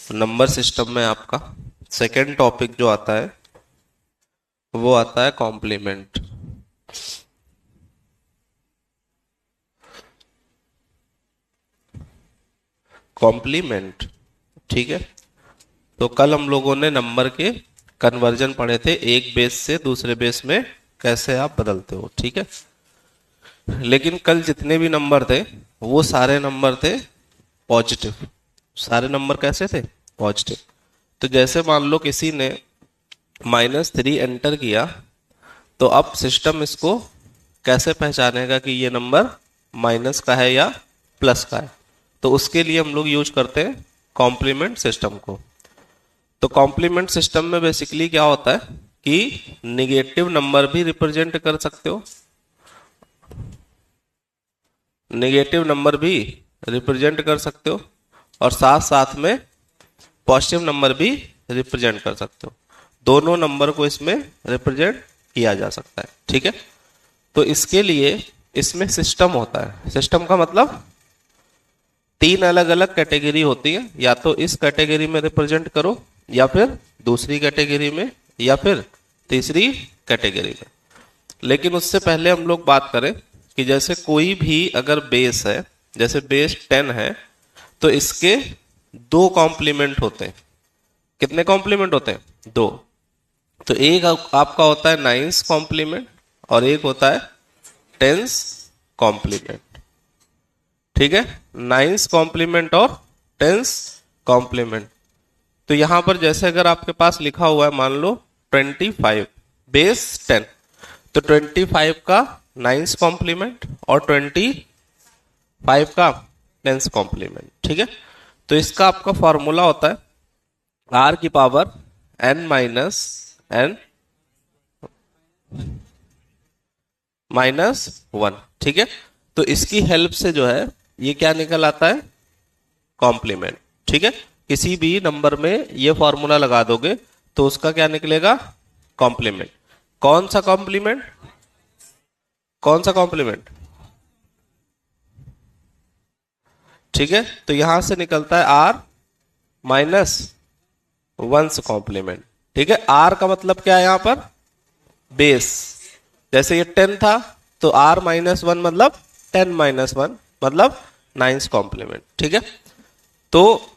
Number system में आपका second topic जो आता है वो आता है कॉम्प्लीमेंट। कॉम्प्लीमेंट, ठीक है। तो कल हम लोगों ने नंबर के कन्वर्जन पढ़े थे, एक बेस से दूसरे बेस में कैसे आप बदलते हो, ठीक है। लेकिन कल जितने भी नंबर थे वो सारे नंबर थे पॉजिटिव। सारे नंबर कैसे थे? पॉजिटिव। तो जैसे मान लो किसी ने -3 एंटर किया, तो अब सिस्टम इसको कैसे पहचानेगा कि ये नंबर माइनस का है या प्लस का है? तो उसके लिए हम लोग यूज करते हैं कॉम्प्लीमेंट सिस्टम को। तो कॉम्प्लीमेंट सिस्टम में बेसिकली क्या होता है कि निगेटिव नंबर भी रिप्रेजेंट कर सकते हो, नेगेटिव नंबर भी रिप्रेजेंट कर सकते हो, और साथ साथ में पॉजिटिव नंबर भी रिप्रेजेंट कर सकते हो। दोनों नंबर को इसमें रिप्रेजेंट किया जा सकता है, ठीक है। तो इसके लिए इसमें सिस्टम होता है। सिस्टम का मतलब 3 अलग अलग कैटेगरी होती है, या तो इस कैटेगरी में रिप्रेजेंट करो, या फिर दूसरी कैटेगरी में, या फिर तीसरी कैटेगरी में। लेकिन उससे पहले हम लोग बात करें कि जैसे कोई भी अगर बेस है, जैसे बेस 10 है, तो इसके 2 कॉम्प्लीमेंट होते हैं। कितने कॉम्प्लीमेंट होते हैं? 2। तो एक आपका होता है 9th कॉम्प्लीमेंट और एक होता है 10th कॉम्प्लीमेंट, ठीक है। 9th कॉम्प्लीमेंट और 10th कॉम्प्लीमेंट। तो यहां पर जैसे अगर आपके पास लिखा हुआ है मान लो 25 बेस 10, तो 25 का 9th कॉम्प्लीमेंट और 25 का 10th कॉम्प्लीमेंट, ठीक है। तो इसका आपका फॉर्मूला होता है r की पावर n माइनस n -1, ठीक है। तो इसकी हेल्प से जो है ये क्या निकल आता है? कॉम्प्लीमेंट, ठीक है। किसी भी नंबर में ये फॉर्मूला लगा दोगे तो उसका क्या निकलेगा? कॉम्प्लीमेंट। कौन सा कॉम्प्लीमेंट? कौन सा कॉम्प्लीमेंट? ठीक है। तो यहां से निकलता है r -1 कॉम्प्लीमेंट, ठीक है। r का मतलब क्या है यहां पर? बेस। जैसे ये 10 था तो r -1 मतलब 10 - 1 मतलब 9th कॉम्प्लीमेंट, ठीक है। तो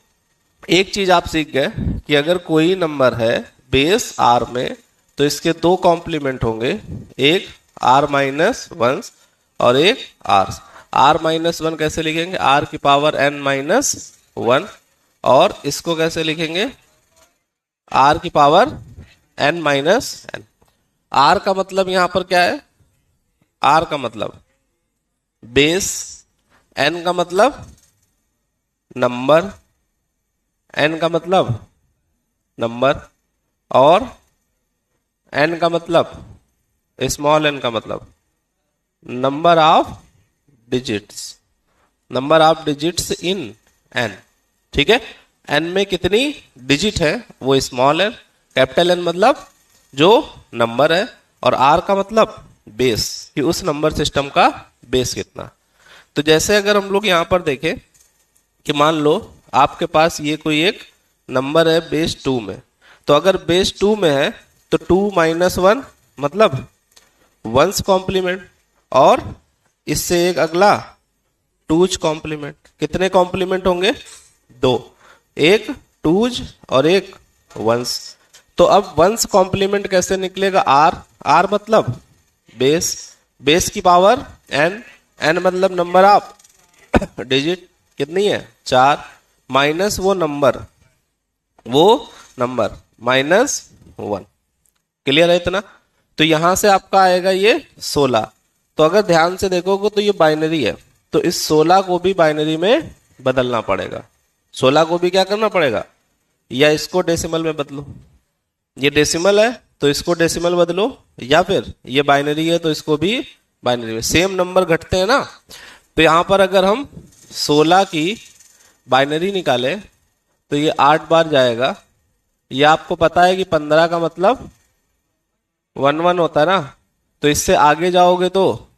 एक चीज आप सीख गए कि अगर कोई नंबर है बेस r में तो इसके 2 कॉम्प्लीमेंट होंगे, एक r-1 और एक r-1 कैसे लिखेंगे? r की पावर n-1, और इसको कैसे लिखेंगे? r की पावर n-n। r का मतलब यहां पर क्या है? r का मतलब बेस, n का मतलब नंबर, n का मतलब नंबर, और n का मतलब स्मॉल n का मतलब number of digits, number of digits in n, ठीक है। n में कितनी डिजिट है वो स्मॉल है, कैपिटल N मतलब जो नंबर है, और r का मतलब बेस कि उस नंबर सिस्टम का बेस कितना। तो जैसे अगर हम लोग यहां पर देखें कि मान लो आपके पास ये कोई एक नंबर है बेस 2 में, तो अगर बेस 2 में है तो 2-1 मतलब 1's कॉम्प्लीमेंट, और इससे एक अगला 2's कॉम्प्लीमेंट। कितने कॉम्प्लीमेंट होंगे? 2, एक 2's और एक 1's। तो अब 1's कॉम्प्लीमेंट कैसे निकलेगा? r मतलब बेस, बेस की पावर n, n मतलब नंबर ऑफ डिजिट कितनी है? 4, माइनस वो नंबर -1। क्लियर है इतना? तो यहां से आपका आएगा ये 16। तो अगर ध्यान से देखोगे तो ये बाइनरी है, तो इस 16 को भी बाइनरी में बदलना पड़ेगा। 16 को भी क्या करना पड़ेगा? या इसको डेसिमल में बदलो, ये डेसिमल है तो इसको डेसिमल बदलो, या फिर ये बाइनरी है तो इसको भी बाइनरी में। सेम नंबर घटते हैं ना, तो यहां पर अगर हम 16 की बाइनरी निकाले तो ये 8 बार जाएगा। ये आपको पता है कि 15 का मतलब 1-1 होता है ना, तो इससे आगे जाओगे तो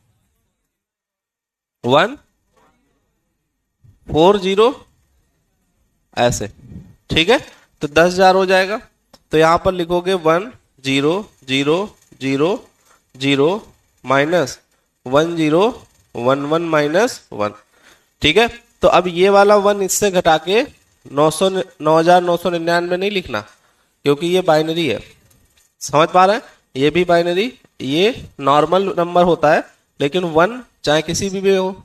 1-4-0 ऐसे, ठीक है, तो 10,000 हो जाएगा। तो यहां पर लिखोगे 1 0 0 0 0 माइनस 1 0 1 1 माइनस 1। ठीक है, तो अब ये वाला 1 इससे घटा के 9,999 नहीं लिखना, क्योंकि ये बाइनरी है। समझ पा रहे हैं? ये भी बाइनरी, ये नॉर्मल नंबर होता है, लेकिन 1 चाहे किसी भी हो,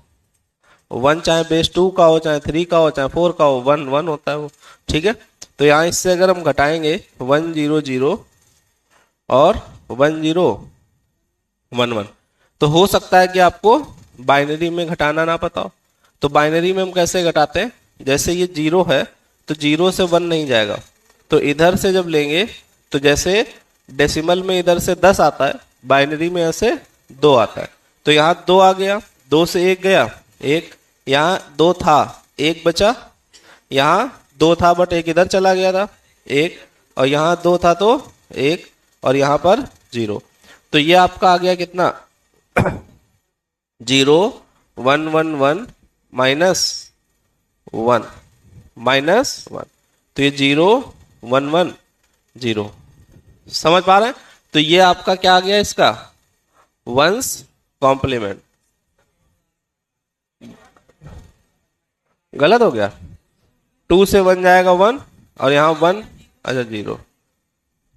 1 चाहे बेस 2 का हो, चाहे 3 का हो, चाहे 4 का हो, 1 1 होता है वो। ठीक है, तो यहाँ इससे अगर हम घटाएंगे 1 0 0 और 1 0 1 1, तो हो सकता है कि आपको बाइनरी में घटाना ना पता हो। तो बाइनरी में हम कैसे घटाते हैं, जैसे ये 0 है तो 0 से 1 नहीं जाएगा, तो इधर से जब लेंगे तो जैसे डेसिमल में इधर से 10 आता है, बाइनरी में ऐसे 2 आता है। तो यहाँ 2 आ गया, 2 से 1 गया 1, यहाँ 2 था 1 बचा, यहाँ 2 था बट 1 इधर चला गया था 1, और यहाँ 2 था तो 1, और यहाँ पर 0। तो ये आपका आ गया कितना 0 1 1 1 माइनस 1 माइनस 1, तो ये 0 1 1 0। समझ पा रहे हैं? तो ये आपका क्या आ गया इसका वंस कॉम्प्लीमेंट। गलत हो गया, 2 से 1 जाएगा 1, और यहां 1 अच्छा 0।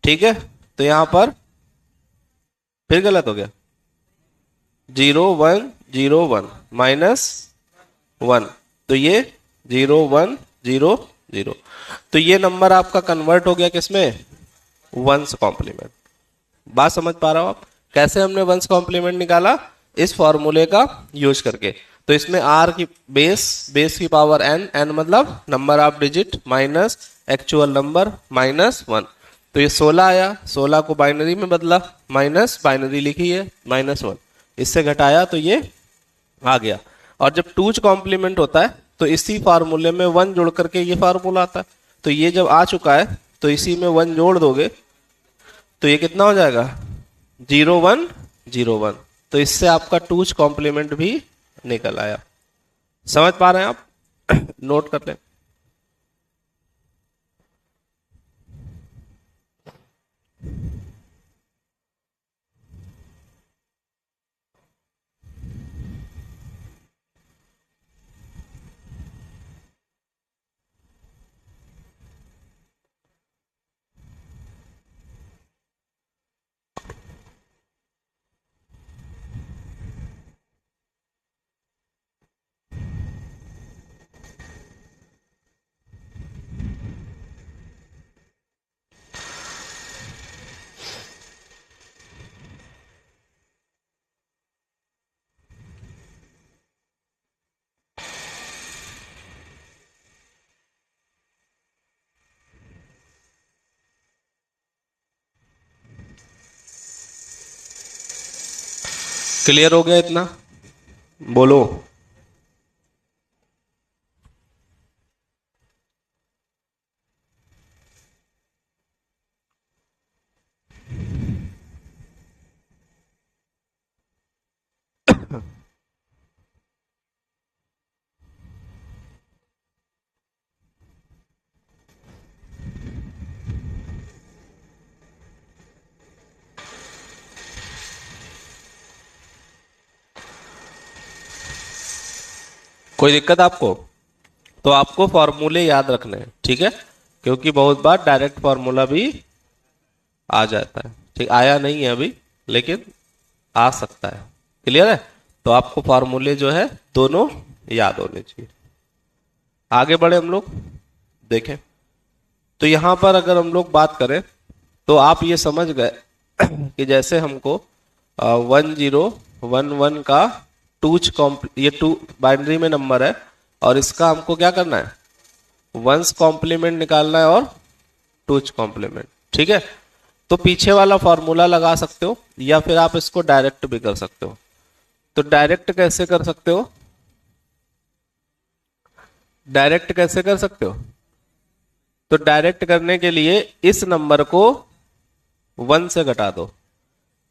ठीक है, तो यहां पर फिर गलत हो गया 0 1 0 1 माइनस 1, तो ये 0 1 0 0। तो ये नंबर आपका कन्वर्ट हो गया किसमें, वंस कॉम्प्लीमेंट। बात समझ पा रहा हो आप? कैसे हमने वंस कॉम्प्लीमेंट निकाला, इस फॉर्मूले का यूज करके। तो इसमें r की बेस की पावर n मतलब number of digit minus actual number minus 1। तो ये 16 आया, 16 को बाइनरी में बदला, माइनस बाइनरी लिखी है माइनस 1, इससे घटाया तो ये आ गया। और जब 2's कॉम्प्लीमेंट होता है तो इसी फार्मूले में 1 जोड़ करके ये फार्मूला आता है। तो ये जब आ चुका है तो इसी में 1 जोड़ दोगे तो ये कितना हो जाएगा 0 1 0 1। तो इससे आपका 2's कॉम्प्लीमेंट भी निकल आया। समझ पा रहे हैं आप? नोट कर लें। क्लियर हो गया इतना? बोलो। कोई दिक्कत आपको? तो आपको फॉर्मूले याद रखने हैं, ठीक है, क्योंकि बहुत बार डायरेक्ट फॉर्मूला भी आ जाता है। ठीक, आया नहीं है अभी लेकिन आ सकता है। क्लियर है? तो आपको फॉर्मूले जो है दोनों याद होने चाहिए। आगे बढ़े हम लोग, देखें तो यहां पर अगर हम लोग बात करें तो आप ये समझ गए कि जैसे हमको 1 0 1 1 का ये 2 बाइनरी में नंबर है, और इसका हमको क्या करना है, वंस कॉम्प्लीमेंट निकालना है और 2's कॉम्प्लीमेंट। ठीक है, तो पीछे वाला फॉर्मूला लगा सकते हो या फिर आप इसको डायरेक्ट भी कर सकते हो। तो डायरेक्ट कैसे कर सकते हो, डायरेक्ट कैसे कर सकते हो? तो डायरेक्ट करने के लिए इस नंबर को 1 से घटा दो,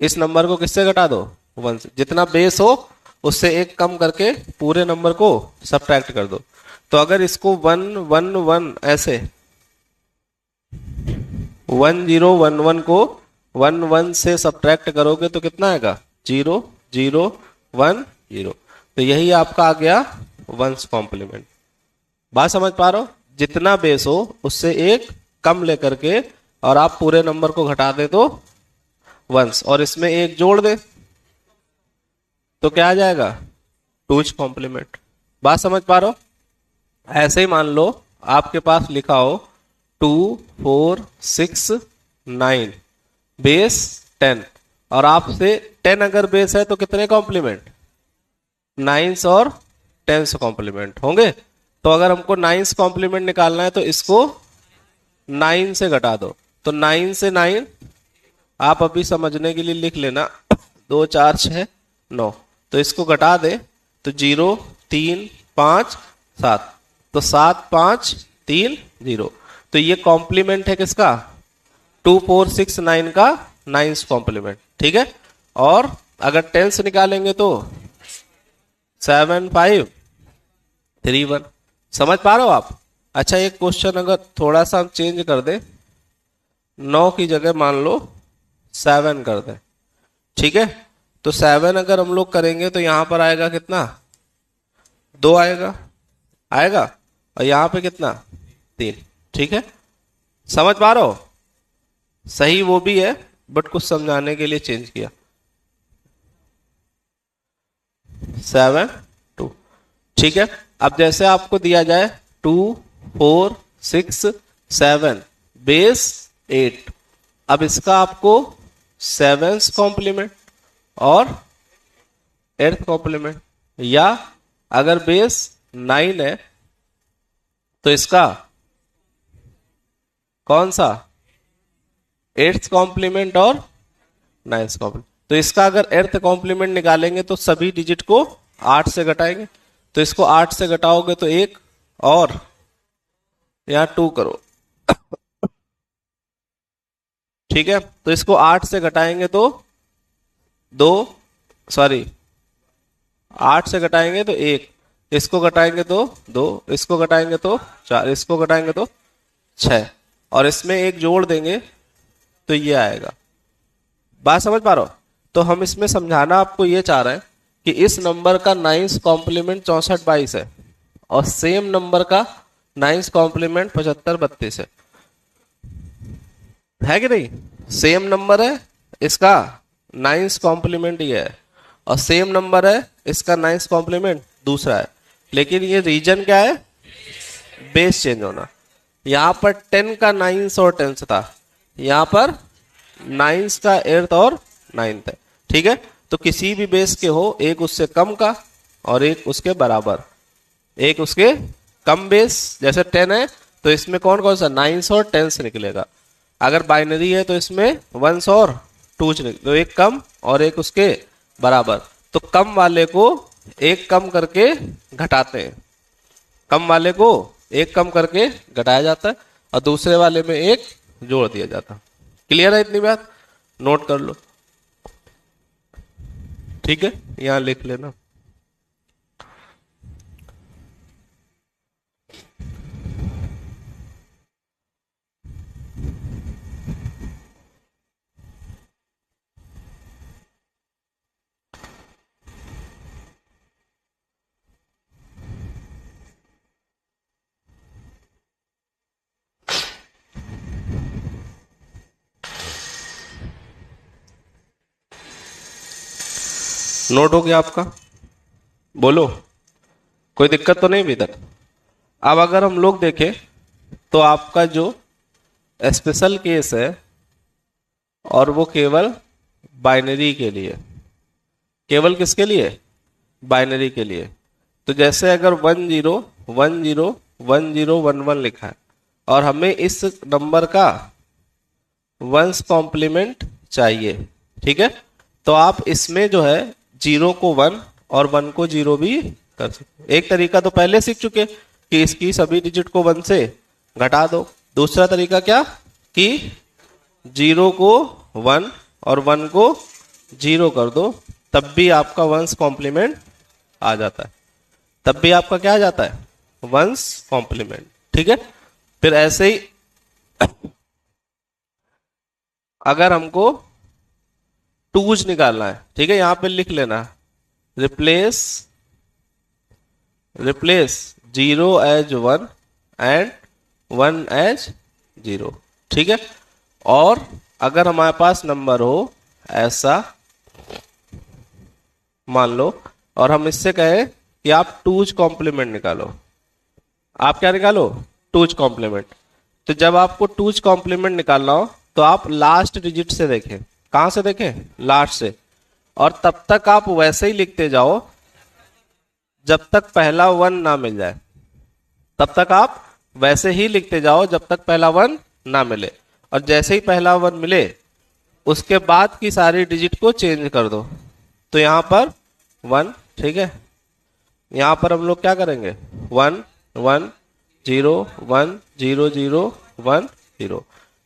इस नंबर को किससे घटा दो, 1 से। जितना बेस हो उससे 1 कम करके पूरे नंबर को सब्ट्रैक्ट कर दो। तो अगर इसको 1 1 1 ऐसे 1011 को 11 से सब्ट्रैक्ट करोगे तो कितना आएगा 0 0 1 0। तो यही आपका आ गया वंस कॉम्प्लीमेंट। बात समझ पा रहे हो? जितना बेस हो उससे एक कम लेकर के और आप पूरे नंबर को घटा दे तो वंस, और इसमें एक जोड़ दे तो क्या आ जाएगा टूज कॉम्प्लीमेंट। बात समझ पा रहे हो? ऐसे ही मान लो आपके पास लिखा हो 2 4 6 9 बेस 10, और आपसे 10 अगर बेस है तो कितने कॉम्प्लीमेंट 9 और 10 कॉम्प्लीमेंट होंगे। तो अगर हमको 9 कॉम्प्लीमेंट निकालना है तो इसको 9 से घटा दो, तो 9 से 9 आप अभी समझने के लिए लिख लेना 2 4 6 9, तो इसको घटा दे तो 0 3 5 7, तो 7 5 3 0। तो ये कॉम्प्लीमेंट है किसका 2 4 6 9 का 9 कॉम्प्लीमेंट, ठीक है। और अगर 10 निकालेंगे तो 7 5 3 1। समझ पा रहे हो आप? अच्छा, एक क्वेश्चन अगर थोड़ा सा हम चेंज कर दे, 9 की जगह मान लो 7 कर दे, ठीक है। तो 7 अगर हम लोग करेंगे तो यहां पर आएगा कितना 2 आएगा आएगा, और यहां पे कितना 3, ठीक है। समझ पा रहे हो? सही वो भी है बट कुछ समझाने के लिए चेंज किया। 7 2, ठीक है। अब जैसे आपको दिया जाए 2 4 6 7 बेस 8, अब इसका आपको 7th कॉम्प्लीमेंट और 8th कॉम्प्लीमेंट, या अगर बेस 9 है तो इसका कौन सा 8th कॉम्प्लीमेंट और 9th कॉम्प्लीमेंट। तो इसका अगर 8th कॉम्प्लीमेंट निकालेंगे तो सभी डिजिट को 8 से घटाएंगे, तो इसको 8 से घटाओगे तो 1 और यहां 2 करो, ठीक है। तो इसको 8 से घटाएंगे तो 2 सॉरी 8 से घटाएंगे तो 1, इसको घटाएंगे तो 2, इसको घटाएंगे तो 4, इसको घटाएंगे तो 6, और इसमें एक जोड़ देंगे तो ये आएगा। बात समझ पा रहे हो? तो हम इसमें समझाना आपको ये चाह रहे हैं कि इस नंबर का 9th कॉम्प्लीमेंट 64 22 है, और सेम नंबर का 9th कॉम्प्लीमेंट 75 32 है कि नहीं। सेम नंबर है, इसका 9th कॉम्प्लीमेंट ये है, और सेम नंबर है, इसका 9th कॉम्प्लीमेंट दूसरा है, लेकिन ये रीजन क्या है बेस चेंज होना। यहां पर 10 का 9th और 10th था, यहां पर 9th का 8th और 9th है, ठीक है। तो किसी भी बेस के हो, एक उससे कम का और एक उसके बराबर, एक उसके कम बेस, जैसे 10 है तो इसमें कौन कौन सा 9th और 10th निकलेगा। अगर बाइनरी है तो इसमें 1s और 2s निकले, तो एक कम और एक उसके बराबर। तो कम वाले को एक कम करके घटाते हैं, कम वाले को एक कम करके घटाया जाता है, और दूसरे वाले में एक जोड़ दिया जाता है। क्लियर है इतनी बात? नोट कर लो, ठीक है, यहां लिख लेना। नोट हो गया आपका? बोलो, कोई दिक्कत तो नहीं अभी तक? अब अगर हम लोग देखें तो आपका जो स्पेशल केस है, और वो केवल बाइनरी के लिए, केवल किसके लिए बाइनरी के लिए। तो जैसे अगर 1 0 1 0 1 0 1 1 लिखा है, और हमें इस नंबर का 1s कॉम्प्लीमेंट चाहिए, ठीक है। तो आप इसमें जो है 0 को 1 और 1 को 0 भी कर सकते। एक तरीका तो पहले सीख चुके कि इसकी सभी डिजिट को 1 से घटा दो। दूसरा तरीका क्या कि 0 को 1 और 1 को 0 कर दो, तब भी आपका 1s कॉम्प्लीमेंट आ जाता है, तब भी आपका क्या आ जाता है 1s कॉम्प्लीमेंट, ठीक है। फिर ऐसे ही अगर हमको टूज निकालना है, ठीक है, यहां पे लिख लेना replace zero as one and one as zero, ठीक है। और अगर हमारे पास नंबर हो ऐसा, मान लो, और हम इससे कहें कि आप टूज कॉम्प्लीमेंट निकालो, आप क्या निकालो, टूज कॉम्प्लीमेंट। तो जब आपको टूज कॉम्प्लीमेंट निकालना हो तो आप लास्ट डिजिट से देखें, कहां से देखें, लास्ट से, और तब तक आप वैसे ही लिखते जाओ जब तक पहला वन ना मिल जाए, तब तक आप वैसे ही लिखते जाओ जब तक पहला वन ना मिले, और जैसे ही पहला वन मिले उसके बाद की सारी डिजिट को चेंज कर दो। तो यहां पर वन, ठीक है, यहां पर हम लोग क्या करेंगे, one one zero one zero zero one zero.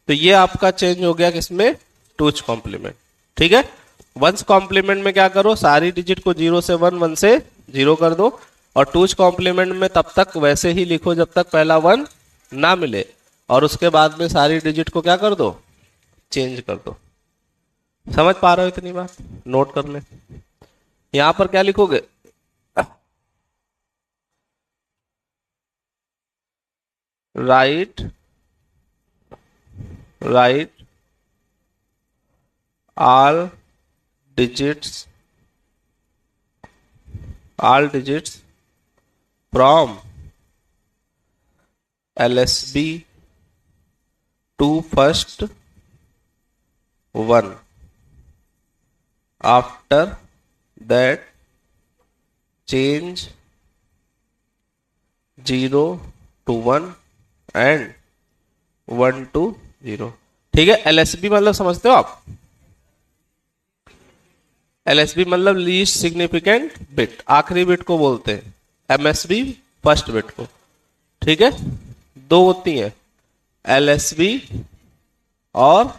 तो ये आपका चेंज हो गया किसमें, टूज कॉम्प्लीमेंट, ठीक है। वंस कॉम्प्लीमेंट में क्या करो, सारी डिजिट को जीरो से वन, वन से जीरो कर दो, और टूज कॉम्प्लीमेंट में तब तक वैसे ही लिखो जब तक पहला वन ना मिले, और उसके बाद में सारी डिजिट को क्या कर दो, चेंज कर दो। समझ पा रहे हो इतनी बात, नोट कर ले। यहां पर क्या लिखोगे, right all digits from LSB to first one. After that change 0 to 1 and 1 to 0। ठीक है, LSB मतलब समझते हो आप, LSB मतलब लीस्ट सिग्निफिकेंट बिट, आखिरी बिट को बोलते हैं, MSB फर्स्ट बिट को, ठीक है। दो होती है, LSB और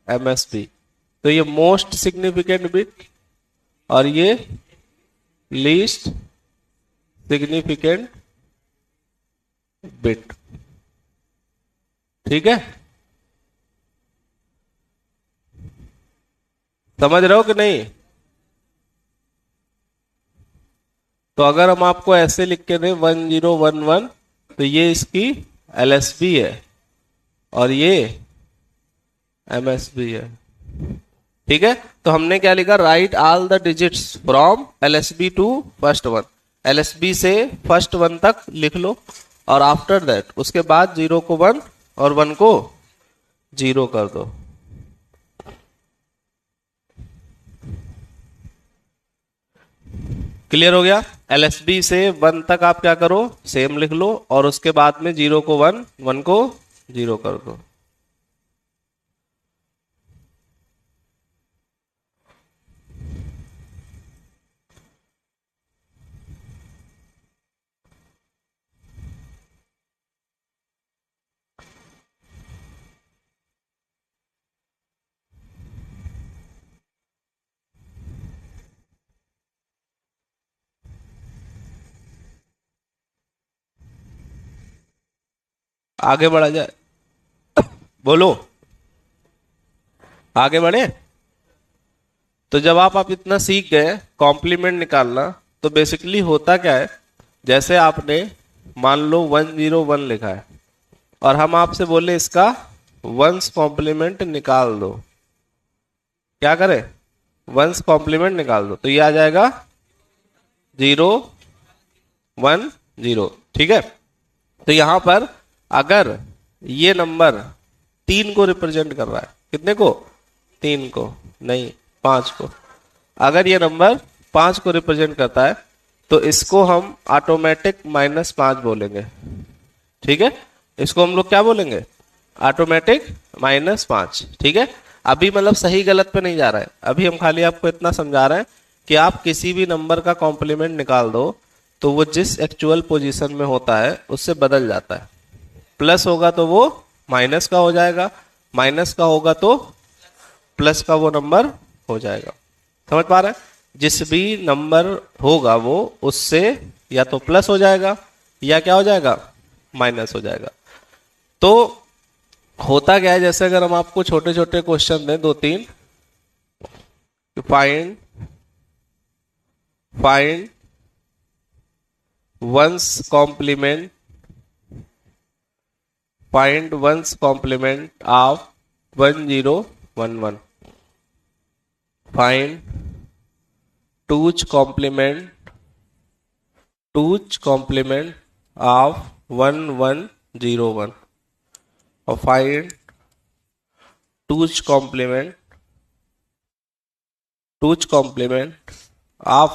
MSB। तो ये मोस्ट सिग्निफिकेंट बिट और ये लीस्ट सिग्निफिकेंट बिट, ठीक है। समझ रहे हो कि नहीं। तो अगर हम आपको ऐसे लिख के दें 1011, तो ये इसकी LSB है और ये MSB है, ठीक है। तो हमने क्या लिखा, write all the digits from LSB to first one, LSB से फर्स्ट वन तक लिख लो, और आफ्टर दैट उसके बाद 0 को 1 और 1 को 0 कर दो। क्लियर हो गया। LSB से 1 तक आप क्या करो, सेम लिख लो, और उसके बाद में 0 को 1, 1 को 0 कर दो। आगे बढ़ा जाए, बोलो आगे बढ़े। तो जब आप इतना सीख गए कॉम्प्लीमेंट निकालना, तो बेसिकली होता क्या है, जैसे आपने मान लो 101 लिखा है और हम आपसे बोले इसका वंस कॉम्प्लीमेंट निकाल दो, क्या करें, वंस कॉम्प्लीमेंट निकाल दो, तो ये आ जाएगा 0 1 0, ठीक है। तो यहां पर अगर ये नंबर 3 को रिप्रेजेंट कर रहा है, कितने को, 3 को नहीं 5 को, अगर ये नंबर 5 को रिप्रेजेंट करता है तो इसको हम ऑटोमेटिक -5 बोलेंगे, ठीक है। इसको हम लोग क्या बोलेंगे, ऑटोमेटिक -5, ठीक है। अभी मतलब सही गलत पे नहीं जा रहा है, अभी हम खाली आपको इतना समझा रहे हैं कि आप किसी भी नंबर का कॉम्प्लीमेंट निकाल दो तो वो जिस एक्चुअल पोजीशन में होता है उससे बदल जाता है। प्लस होगा तो वो माइनस का हो जाएगा, माइनस का होगा तो प्लस का वो नंबर हो जाएगा। समझ पा रहे हैं, जिस भी नंबर होगा वो उससे या तो प्लस हो जाएगा या क्या हो जाएगा, माइनस हो जाएगा। तो होता क्या है, जैसे अगर हम आपको छोटे छोटे क्वेश्चन दें 2-3, find one's complement, find one's complement of 1011, find two's complement of 1101, और फाइंड टूज कॉम्प्लीमेंट ऑफ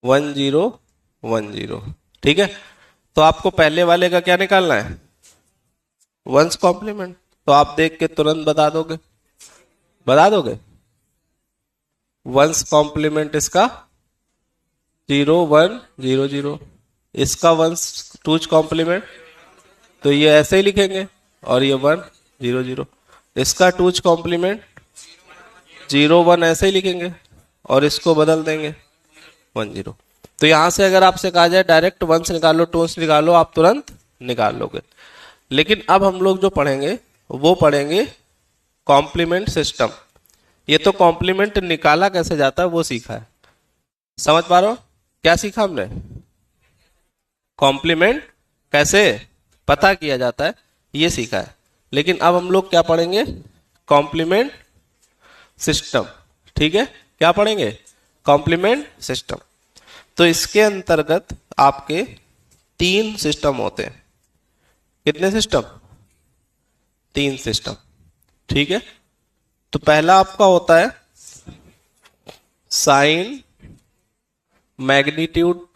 1010। ठीक है, तो आपको पहले वाले का क्या निकालना है, वंस कॉम्प्लीमेंट। तो आप देख के तुरंत बता दोगे वंस कॉम्प्लीमेंट इसका 0100, इसका वंस टूज कॉम्प्लीमेंट, तो ये ऐसे ही लिखेंगे, और ये 100, इसका टूज कॉम्प्लीमेंट 01 ऐसे ही लिखेंगे, और इसको बदल देंगे 10। तो यहां से अगर आपसे कहा जाए डायरेक्ट वंस निकालो, टूज निकालो, आप तुरंत निकाल लोगे। लेकिन अब हम लोग जो पढ़ेंगे वो पढ़ेंगे कॉम्प्लीमेंट सिस्टम। ये तो कॉम्प्लीमेंट निकाला कैसे जाता है वो सीखा है, समझ पा रहे हो? क्या सीखा हमने, कॉम्प्लीमेंट कैसे पता किया जाता है ये सीखा है। लेकिन अब हम लोग क्या पढ़ेंगे, कॉम्प्लीमेंट सिस्टम। ठीक है, क्या पढ़ेंगे, कॉम्प्लीमेंट सिस्टम। तो इसके अंतर्गत आपके 3 सिस्टम होते हैं। कितने सिस्टम, 3 सिस्टम। ठीक है, तो पहला आपका होता है साइन मैग्नीट्यूड,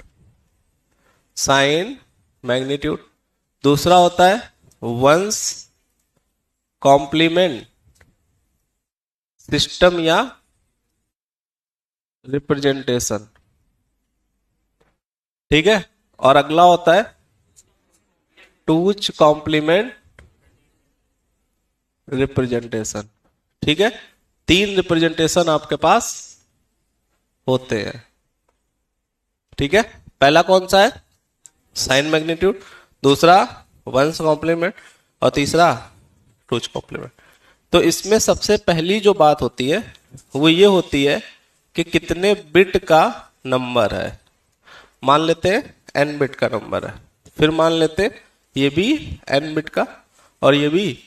दूसरा होता है वंस कॉम्प्लीमेंट सिस्टम या रिप्रेजेंटेशन। ठीक है, और अगला होता है टूज कॉम्प्लीमेंट रिप्रेजेंटेशन। ठीक है, 3 रिप्रेजेंटेशन आपके पास होते हैं। ठीक है, पहला कौन सा है, साइन मैग्नीट्यूड, दूसरा वंस कॉम्प्लीमेंट, और तीसरा टूज कॉम्प्लीमेंट। तो इसमें सबसे पहली जो बात होती है वो ये होती है कि कितने बिट का नंबर है। मान लेते हैं n बिट का नंबर है, फिर मान लेते हैं ये भी n बिट का, और ये भी,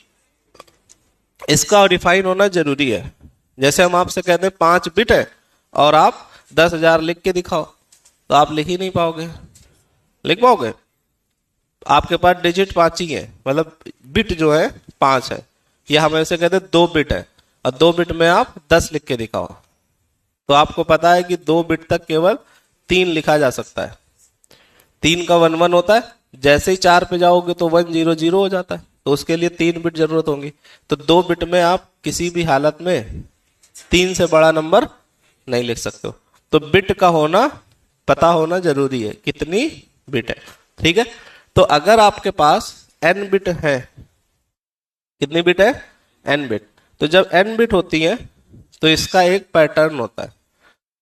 इसका डिफाइन होना जरूरी है। जैसे हम आपसे कहते हैं 5 बिट है और आप 10,000 लिख के दिखाओ, तो आप लिख ही नहीं पाओगे। लिख पाओगे? आपके पास डिजिट 5 ही है, मतलब बिट जो है 5 है। ये हम ऐसे कहते हैं 2 बिट है, और 2 बिट में आप 10 लिख के दिखाओ, तो आपको पता है कि 2 बिट तक केवल 3 लिखा जा सकता है। 3 का 11 होता है, जैसे ही 4 पे जाओगे तो 100 हो जाता है, तो उसके लिए 3 बिट जरूरत होगी। तो 2 बिट में आप किसी भी हालत में 3 से बड़ा नंबर नहीं लिख सकते हो। तो बिट का होना पता होना जरूरी है, कितनी बिट है। ठीक है, तो अगर आपके पास n बिट है, कितनी बिट है, n बिट, तो जब n बिट होती है तो इसका एक पैटर्न होता है,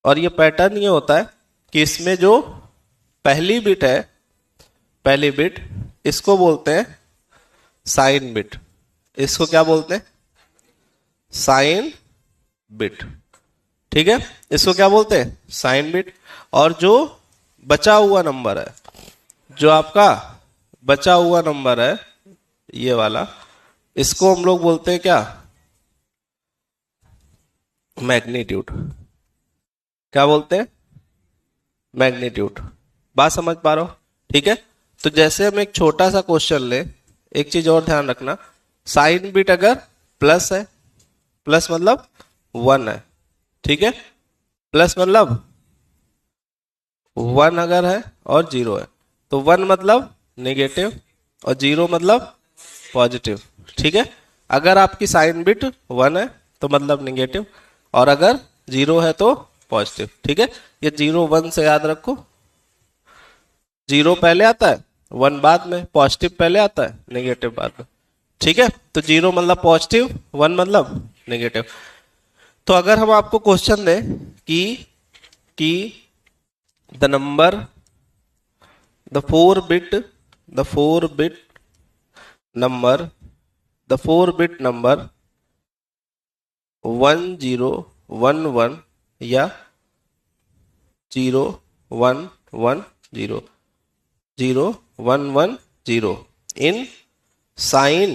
और ये पैटर्न ये होता है कि इसमें जो पहली बिट है, पहली बिट, इसको बोलते हैं साइन बिट। इसको क्या बोलते हैं, साइन बिट। ठीक है, इसको क्या बोलते हैं, साइन बिट। और जो बचा हुआ नंबर है, जो आपका बचा हुआ नंबर है ये वाला, इसको हम लोग बोलते हैं क्या, मैग्नीट्यूड। क्या बोलते हैं, मैग्नीट्यूड। बात समझ पा रहे हो? ठीक है, तो जैसे हम एक छोटा सा क्वेश्चन ले, एक चीज और ध्यान रखना, साइन बिट अगर प्लस है, प्लस मतलब 1 है, ठीक है, प्लस मतलब 1 अगर है और 0 है, तो 1 मतलब नेगेटिव और 0 मतलब पॉजिटिव। ठीक है, अगर आपकी साइन बिट 1 है तो मतलब नेगेटिव, और अगर 0 है तो पॉजिटिव। ठीक है, ये 0 1 से याद रखो, 0 पहले आता है, 1 बाद में, पॉजिटिव पहले आता है, नेगेटिव बाद में। ठीक है, तो 0 मतलब पॉजिटिव, 1 मतलब नेगेटिव। तो अगर हम आपको क्वेश्चन दें कि the number, the 4 bit number the 4-bit number 1011 या 0110 0110 in sign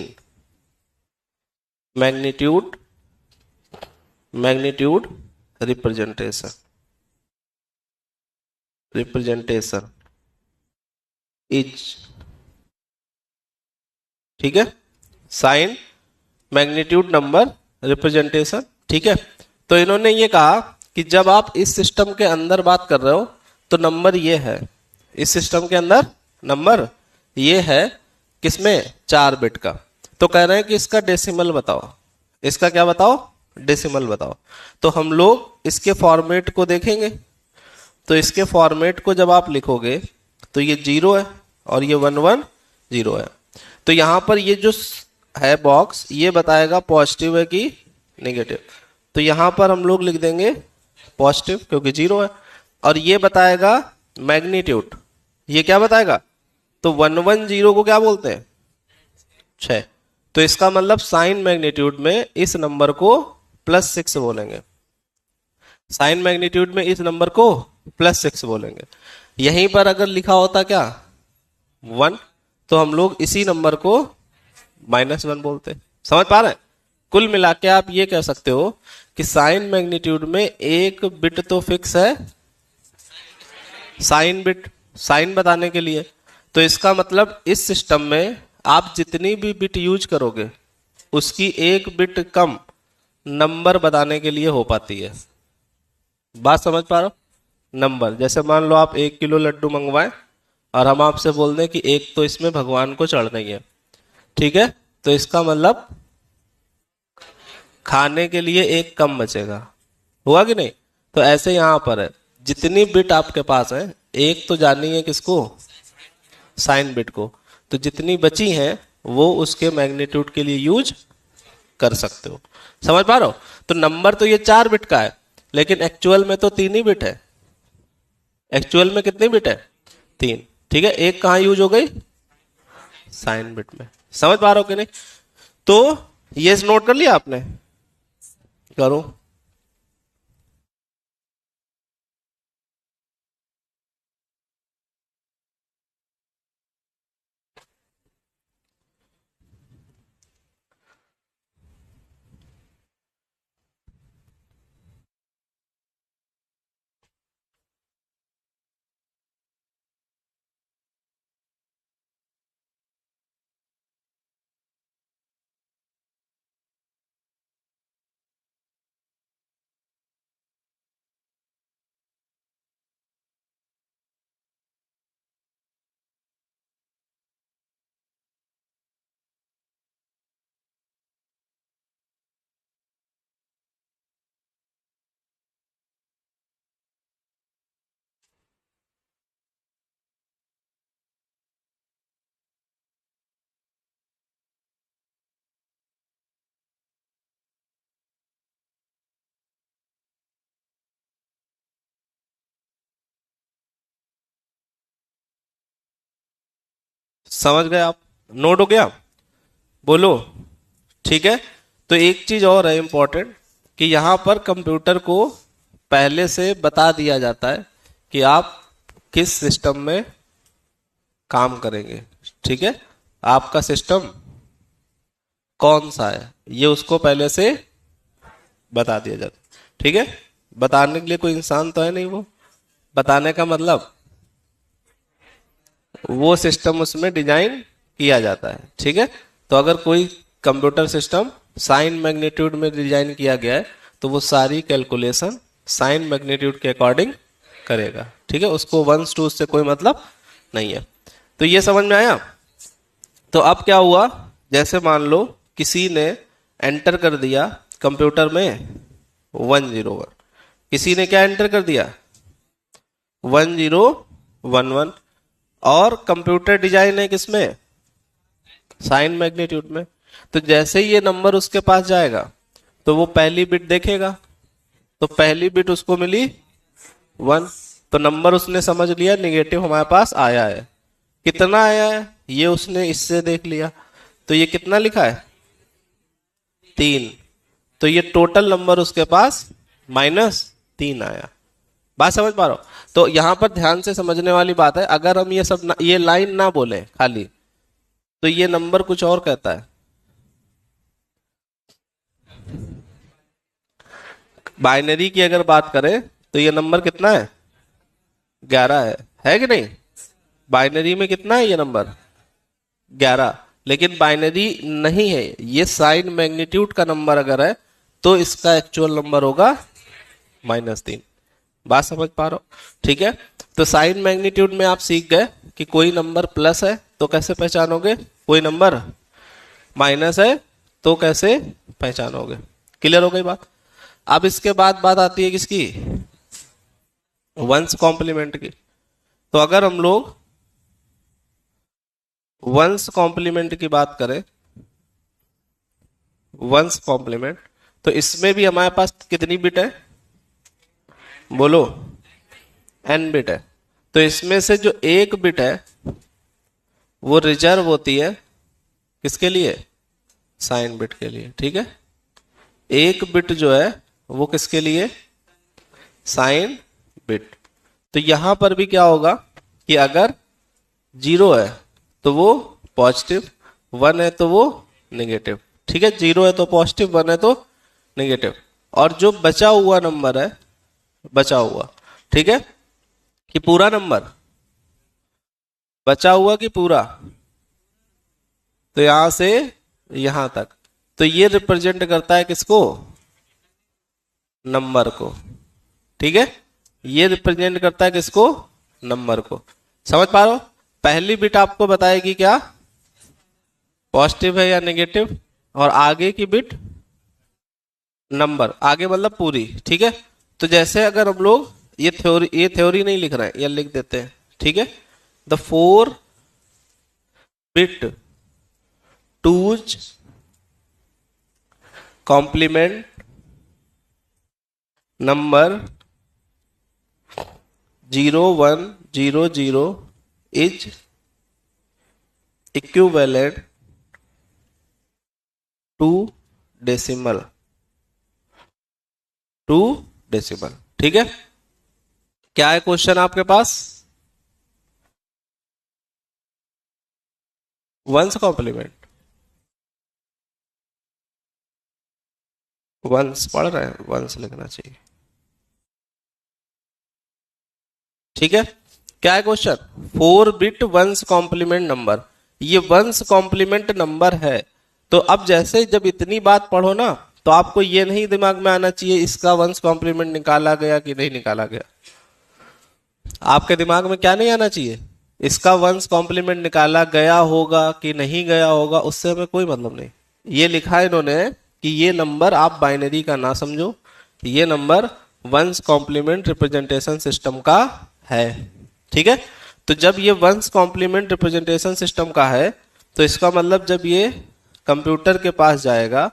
magnitude representation is, ठीक है, साइन मैग्नीट्यूड नंबर रिप्रेजेंटेशन, ठीक है। तो इन्होंने ये कहा कि जब आप इस सिस्टम के अंदर बात कर रहे हो तो नंबर ये है, इस सिस्टम के अंदर नंबर ये है, किसमें, 4 बिट का। तो कह रहे हैं कि इसका डेसिमल बताओ, इसका क्या बताओ, डेसिमल बताओ। तो हम लोग इसके फॉर्मेट को देखेंगे। तो इसके फॉर्मेट को जब आप लिखोगे तो ये 0 है और ये 110 है। तो यहां पर ये जो है बॉक्स ये बताएगा पॉजिटिव है कि नेगेटिव। तो यहां पर हम लोग लिख देंगे पॉजिटिव क्योंकि 0 है, और ये बताएगा मैग्नीट्यूड, ये क्या बताएगा, तो 110 को क्या बोलते हैं, 6। तो इसका मतलब साइन मैग्नीट्यूड में इस नंबर को +6 बोलेंगे, साइन मैग्नीट्यूड में इस नंबर को +6 बोलेंगे। यहीं पर अगर लिखा होता क्या 1 तो हम लोग इसी नंबर को -1 बोलते। समझ पा रहे हैं? कुल मिला के आप ये कह सकते हो कि साइन मैग्नीट्यूड में एक बिट तो फिक्स है, साइन बिट, साइन बताने के लिए। तो इसका मतलब इस सिस्टम में आप जितनी भी बिट यूज करोगे उसकी एक बिट कम नंबर बताने के लिए हो पाती है। बात समझ पा रहे हो? नंबर, जैसे मान लो आप 1 किलो लड्डू मंगवाएं और हम आपसे बोल दें कि एक तो इसमें भगवान को चढ़ना ही है, ठीक है, तो इसका मतलब खाने के लिए एक कम बचेगा, हुआ कि नहीं। तो ऐसे यहां पर है, जितनी बिट आपके पास है एक तो जानी है किसको, साइन बिट को, तो जितनी बची हैं वो उसके मैग्नीट्यूड के लिए यूज कर सकते हो। समझ पा रहे हो? तो नंबर तो ये 4 बिट का है लेकिन एक्चुअल में तो 3 ही बिट है। एक्चुअल में कितनी बिट है, 3, ठीक है। एक कहां यूज हो गई, साइन बिट में। समझ पा रहे हो कि नहीं? तो ये नोट कर लिया आपने, करो। समझ गए आप? नोट हो गया? बोलो, ठीक है। तो एक चीज और है इंपॉर्टेंट कि यहां पर कंप्यूटर को पहले से बता दिया जाता है कि आप किस सिस्टम में काम करेंगे, ठीक है। आपका सिस्टम कौन सा है ये उसको पहले से बता दिया जाता है, ठीक है। बताने के लिए कोई इंसान तो है नहीं, वो बताने का मतलब वो सिस्टम उसमें डिजाइन किया जाता है, ठीक है। तो अगर कोई कंप्यूटर सिस्टम साइन मैग्नीट्यूड में डिजाइन किया गया है तो वो सारी कैलकुलेशन साइन मैग्नीट्यूड के अकॉर्डिंग करेगा, ठीक है। उसको 1 to से कोई मतलब नहीं है। तो ये समझ में आया? तो अब क्या हुआ, जैसे मान लो किसी ने एंटर कर दिया कंप्यूटर में 101, किसी ने क्या एंटर कर दिया 1011, और कंप्यूटर डिजाइन है किसमें, साइन मैग्नीट्यूड में। तो जैसे ही ये नंबर उसके पास जाएगा तो वो पहली बिट देखेगा, तो पहली बिट उसको मिली 1, तो नंबर उसने समझ लिया नेगेटिव हमारे पास आया है। कितना आया है ये उसने इससे देख लिया, तो ये कितना लिखा है 3, तो ये टोटल नंबर उसके पास -3 आया। बात समझ पा रहे हो? तो यहां पर ध्यान से समझने वाली बात है, अगर हम ये सब ये लाइन ना बोले खाली, तो ये नंबर कुछ और कहता है। बाइनरी की अगर बात करें तो ये नंबर कितना है? 11 है कि नहीं? बाइनरी में कितना है ये नंबर? 11। लेकिन बाइनरी नहीं है, ये साइन मैग्नीट्यूड का नंबर अगर है तो इसका एक्चुअल नंबर होगा -3। बात समझ पा रहे हो? ठीक है, तो साइन मैग्नीट्यूड में आप सीख गए कि कोई नंबर प्लस है तो कैसे पहचानोगे, कोई नंबर माइनस है तो कैसे पहचानोगे। क्लियर हो गई बात? अब इसके बाद बात आती है किसकी? वंस कॉम्प्लीमेंट की। तो अगर हम लोग वंस कॉम्प्लीमेंट की बात करें, वंस कॉम्प्लीमेंट, तो इसमें भी हमारे पास कितनी बिट है? बोलो। n बिट है। तो इसमें से जो एक बिट है वो रिजर्व होती है किसके लिए? साइन बिट के लिए। ठीक है, एक बिट जो है वो किसके लिए? Sign bit. तो यहां पर भी क्या होगा कि अगर 0 है तो वो पॉजिटिव, 1 है तो वो नेगेटिव। ठीक है, 0 है तो पॉजिटिव, 1 है तो नेगेटिव। और जो बचा हुआ नंबर है, बचा हुआ, ठीक है, कि पूरा नंबर बचा हुआ कि पूरा, तो यहां से यहां तक, तो ये रिप्रेजेंट करता है किसको? नंबर को। ठीक है, ये रिप्रेजेंट करता है किसको? नंबर को। समझ पा रहे हो? पहली बिट आपको बताएगी क्या पॉजिटिव है या नेगेटिव, और आगे की बिट नंबर, आगे मतलब पूरी। ठीक है, तो जैसे अगर हम लोग ये थ्योरी नहीं लिख रहे हैं, ये लिख देते हैं। ठीक है, the 4 bit two's complement number 0100 is equivalent to decimal, to decimal. ठीक है, क्या है क्वेश्चन आपके पास? वंस कॉम्प्लीमेंट, वंस पढ़ रहे हैं, वंस लिखना चाहिए। ठीक है, क्या है question? 4 bit one's complement number, ये वंस कॉम्प्लीमेंट नंबर है। तो अब जैसे जब इतनी बात पढ़ो ना, तो आपको ये नहीं दिमाग में आना चाहिए इसका वंस कॉम्प्लीमेंट निकाला गया कि नहीं निकाला गया। आपके दिमाग में क्या नहीं आना चाहिए? इसका वंस कॉम्प्लीमेंट निकाला गया होगा कि नहीं गया होगा, उससे हमें कोई मतलब नहीं। ये लिखा है इन्होंने कि ये नंबर आप बाइनरी का ना समझो, कि ये number one's complement representation system का है। ठीक है, तो जब ये वंस कॉम्प्लीमेंट रिप्रेजेंटेशन सिस्टम का है, तो इसका मतलब जब ये कंप्यूटर के पास जाएगा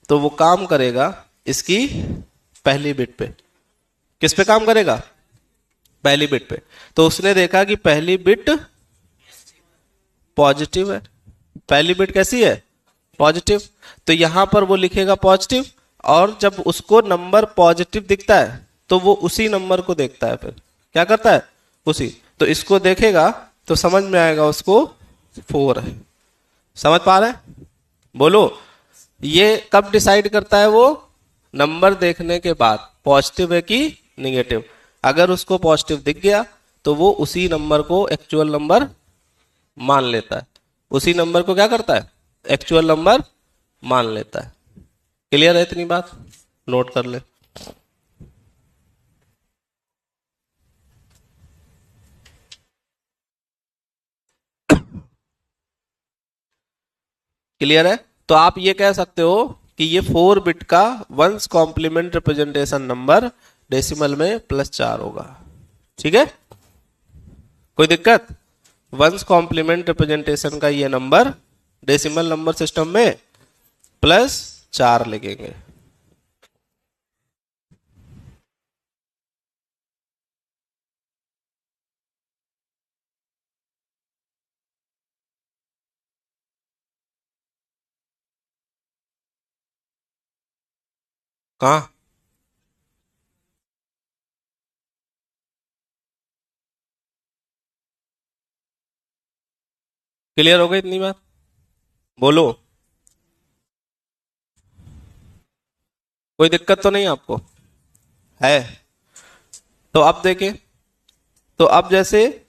तो वो काम करेगा इसकी पहली बिट पे। किस पे काम करेगा? पहली बिट पे। तो उसने देखा कि पहली बिट पॉजिटिव है। पहली बिट कैसी है? पॉजिटिव। तो यहां पर वो लिखेगा पॉजिटिव, और जब उसको नंबर पॉजिटिव दिखता है तो वो उसी नंबर को देखता है। फिर क्या करता है? उसी, तो इसको देखेगा तो समझ में आएगा उसको 4 है। समझ पा रहे हैं? बोलो। ये कब डिसाइड करता है? वो नंबर देखने के बाद पॉजिटिव है कि निगेटिव। अगर उसको पॉजिटिव दिख गया तो वो उसी नंबर को एक्चुअल नंबर मान लेता है। उसी नंबर को क्या करता है? एक्चुअल नंबर मान लेता है। क्लियर है इतनी बात? नोट कर ले। क्लियर है? तो आप ये कह सकते हो कि ये 4 बिट का one's complement representation number decimal में +4 होगा। ठीक है, कोई दिक्कत? वंस कॉम्प्लीमेंट रिप्रेजेंटेशन का ये नंबर डेसिमल नंबर सिस्टम में +4 लिखेंगे। कहाँ? क्लियर हो गई इतनी बात? बोलो, कोई दिक्कत तो नहीं आपको है? तो अब देखें, तो अब जैसे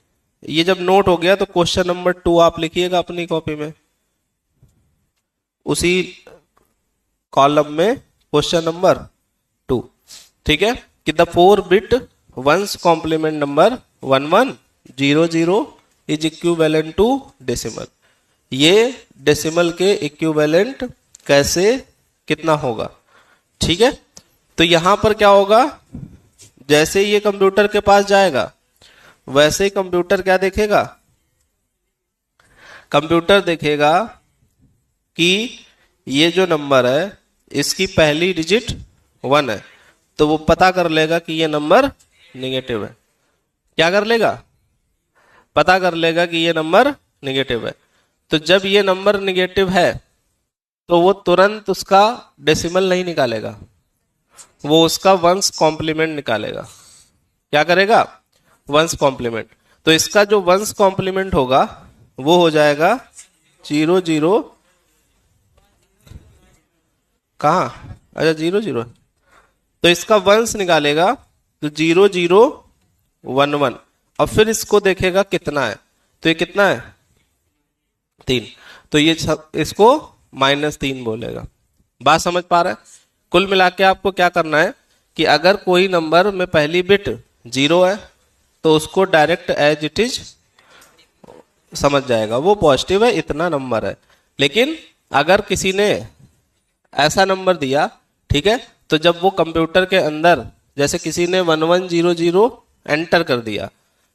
ये जब नोट हो गया तो क्वेश्चन नंबर 2 आप लिखिएगा अपनी कॉपी में, उसी कॉलम में क्वेश्चन नंबर 2। ठीक है, कि the 4 bit one's complement number 1100 is equivalent to decimal. ये डेसिमल के इक्विवेलेंट कैसे, कितना होगा? ठीक है, तो यहां पर क्या होगा, जैसे ये कंप्यूटर के पास जाएगा वैसे ही कंप्यूटर क्या देखेगा, कंप्यूटर देखेगा कि ये जो नंबर है इसकी पहली डिजिट 1 है, तो वो पता कर लेगा कि ये नंबर निगेटिव है। क्या कर लेगा? पता कर लेगा कि ये नंबर निगेटिव है। तो जब ये नंबर निगेटिव है तो वो तुरंत उसका डेसिमल नहीं निकालेगा, वो उसका वंस कॉम्प्लीमेंट निकालेगा। क्या करेगा? One's complement. तो इसका जो वंस कॉम्प्लीमेंट होगा वो हो जाएगा 00, कहा, अच्छा 00, तो इसका वंस निकालेगा तो 0011, और फिर इसको देखेगा कितना है, तो ये कितना है 3, तो ये इसको -3 बोलेगा। बात समझ पा रहे हैं? कुल मिला के आपको क्या करना है कि अगर कोई नंबर में पहली बिट 0 है तो उसको डायरेक्ट एज इट इज समझ जाएगा, वो पॉजिटिव है, इतना नंबर है। लेकिन अगर किसी ने ऐसा नंबर दिया, ठीक है, तो जब वो कंप्यूटर के अंदर, जैसे किसी ने 1100 एंटर कर दिया,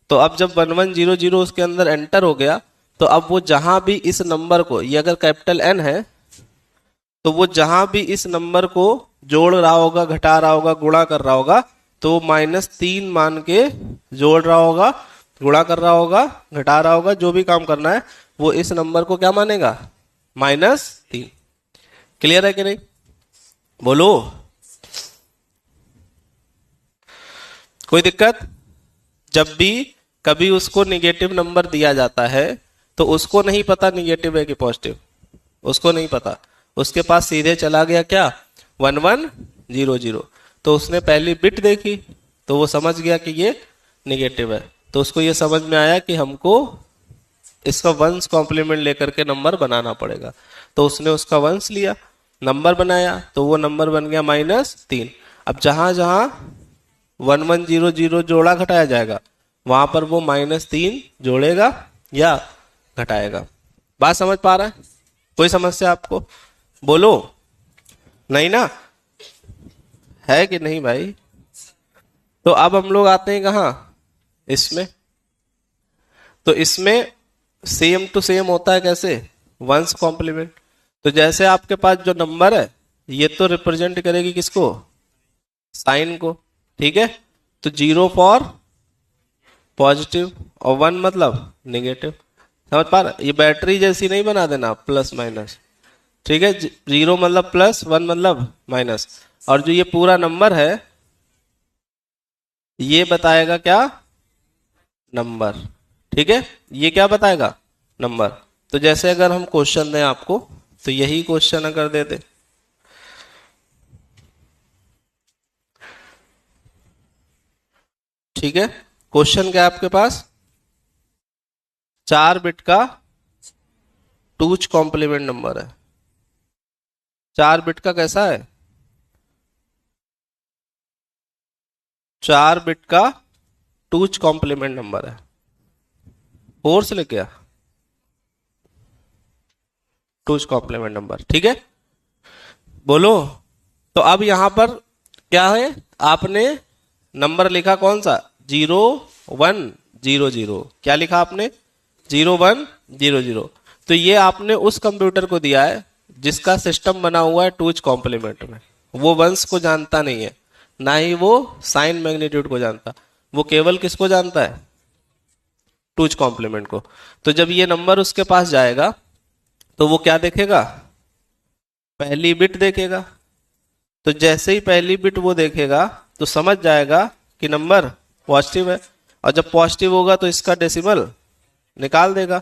तो अब जब 1100 उसके अंदर एंटर हो गया, तो अब वो जहां भी इस नंबर को, ये अगर कैपिटल N है, तो वो जहां भी इस नंबर को जोड़ रहा होगा, घटा रहा होगा, गुणा कर रहा होगा, तो -3 मान के जोड़ रहा होगा, गुणा कर रहा होगा, घटा रहा होगा, जो भी काम करना है वो इस नंबर को क्या मानेगा, -3। क्लियर है कि नहीं? बोलो, कोई दिक्कत? जब भी कभी उसको निगेटिव नंबर दिया जाता है तो उसको नहीं पता निगेटिव है कि पॉजिटिव, उसको नहीं पता, उसके पास सीधे चला गया क्या, 1100, तो उसने पहली बिट देखी तो वो समझ गया कि ये निगेटिव है, तो उसको ये समझ में आया कि हमको इसका वंस कॉम्प्लीमेंट लेकर के नंबर बनाना पड़ेगा, तो उसने उसका वंस लिया, नंबर बनाया, तो वो नंबर बन गया -3। अब जहां जहां 1100 जोड़ा घटाया जाएगा वहां पर वो -3 जोड़ेगा या घटाएगा। बात समझ पा रहा है? कोई समस्या आपको? बोलो, नहीं ना? है कि नहीं भाई? तो अब हम लोग आते हैं कहाँ, इसमें। तो इसमें सेम टू सेम होता है, कैसे, वंस कॉम्प्लीमेंट। तो जैसे आपके पास जो नंबर है ये तो रिप्रेजेंट करेगी किसको, साइन को, ठीक है, तो 0 फॉर पॉजिटिव और 1 मतलब निगेटिव। समझ पा रहे? ये बैटरी जैसी नहीं बना देना, प्लस माइनस, ठीक है, 0 मतलब प्लस, 1 मतलब माइनस, और जो ये पूरा नंबर है ये बताएगा क्या, नंबर। ठीक है, ये क्या बताएगा, नंबर। तो जैसे अगर हम क्वेश्चन दें आपको, तो यही क्वेश्चन अगर दे दे, ठीक है, क्वेश्चन क्या है आपके पास, 4 बिट का टूच कॉम्प्लीमेंट नंबर है। 4 बिट का कैसा है, 4 बिट का टूच कॉम्प्लीमेंट नंबर है। 4 से लेके आ टूच कॉम्प्लीमेंट नंबर, ठीक है, बोलो। तो अब यहां पर क्या है, आपने नंबर लिखा कौन सा, 0100, क्या लिखा आपने, 0100। तो ये आपने उस कंप्यूटर को दिया है जिसका सिस्टम बना हुआ है टूच कॉम्प्लीमेंट में, वो वंस को जानता नहीं है, ना ही वो साइन मैग्नीट्यूड को जानता, वो केवल किसको जानता है, टूच कॉम्प्लीमेंट को। तो जब ये नंबर उसके पास जाएगा तो वो क्या देखेगा, पहली बिट देखेगा, तो जैसे ही पहली बिट वो देखेगा तो समझ जाएगा कि नंबर पॉजिटिव है, और जब पॉजिटिव होगा तो इसका डेसिमल निकाल देगा,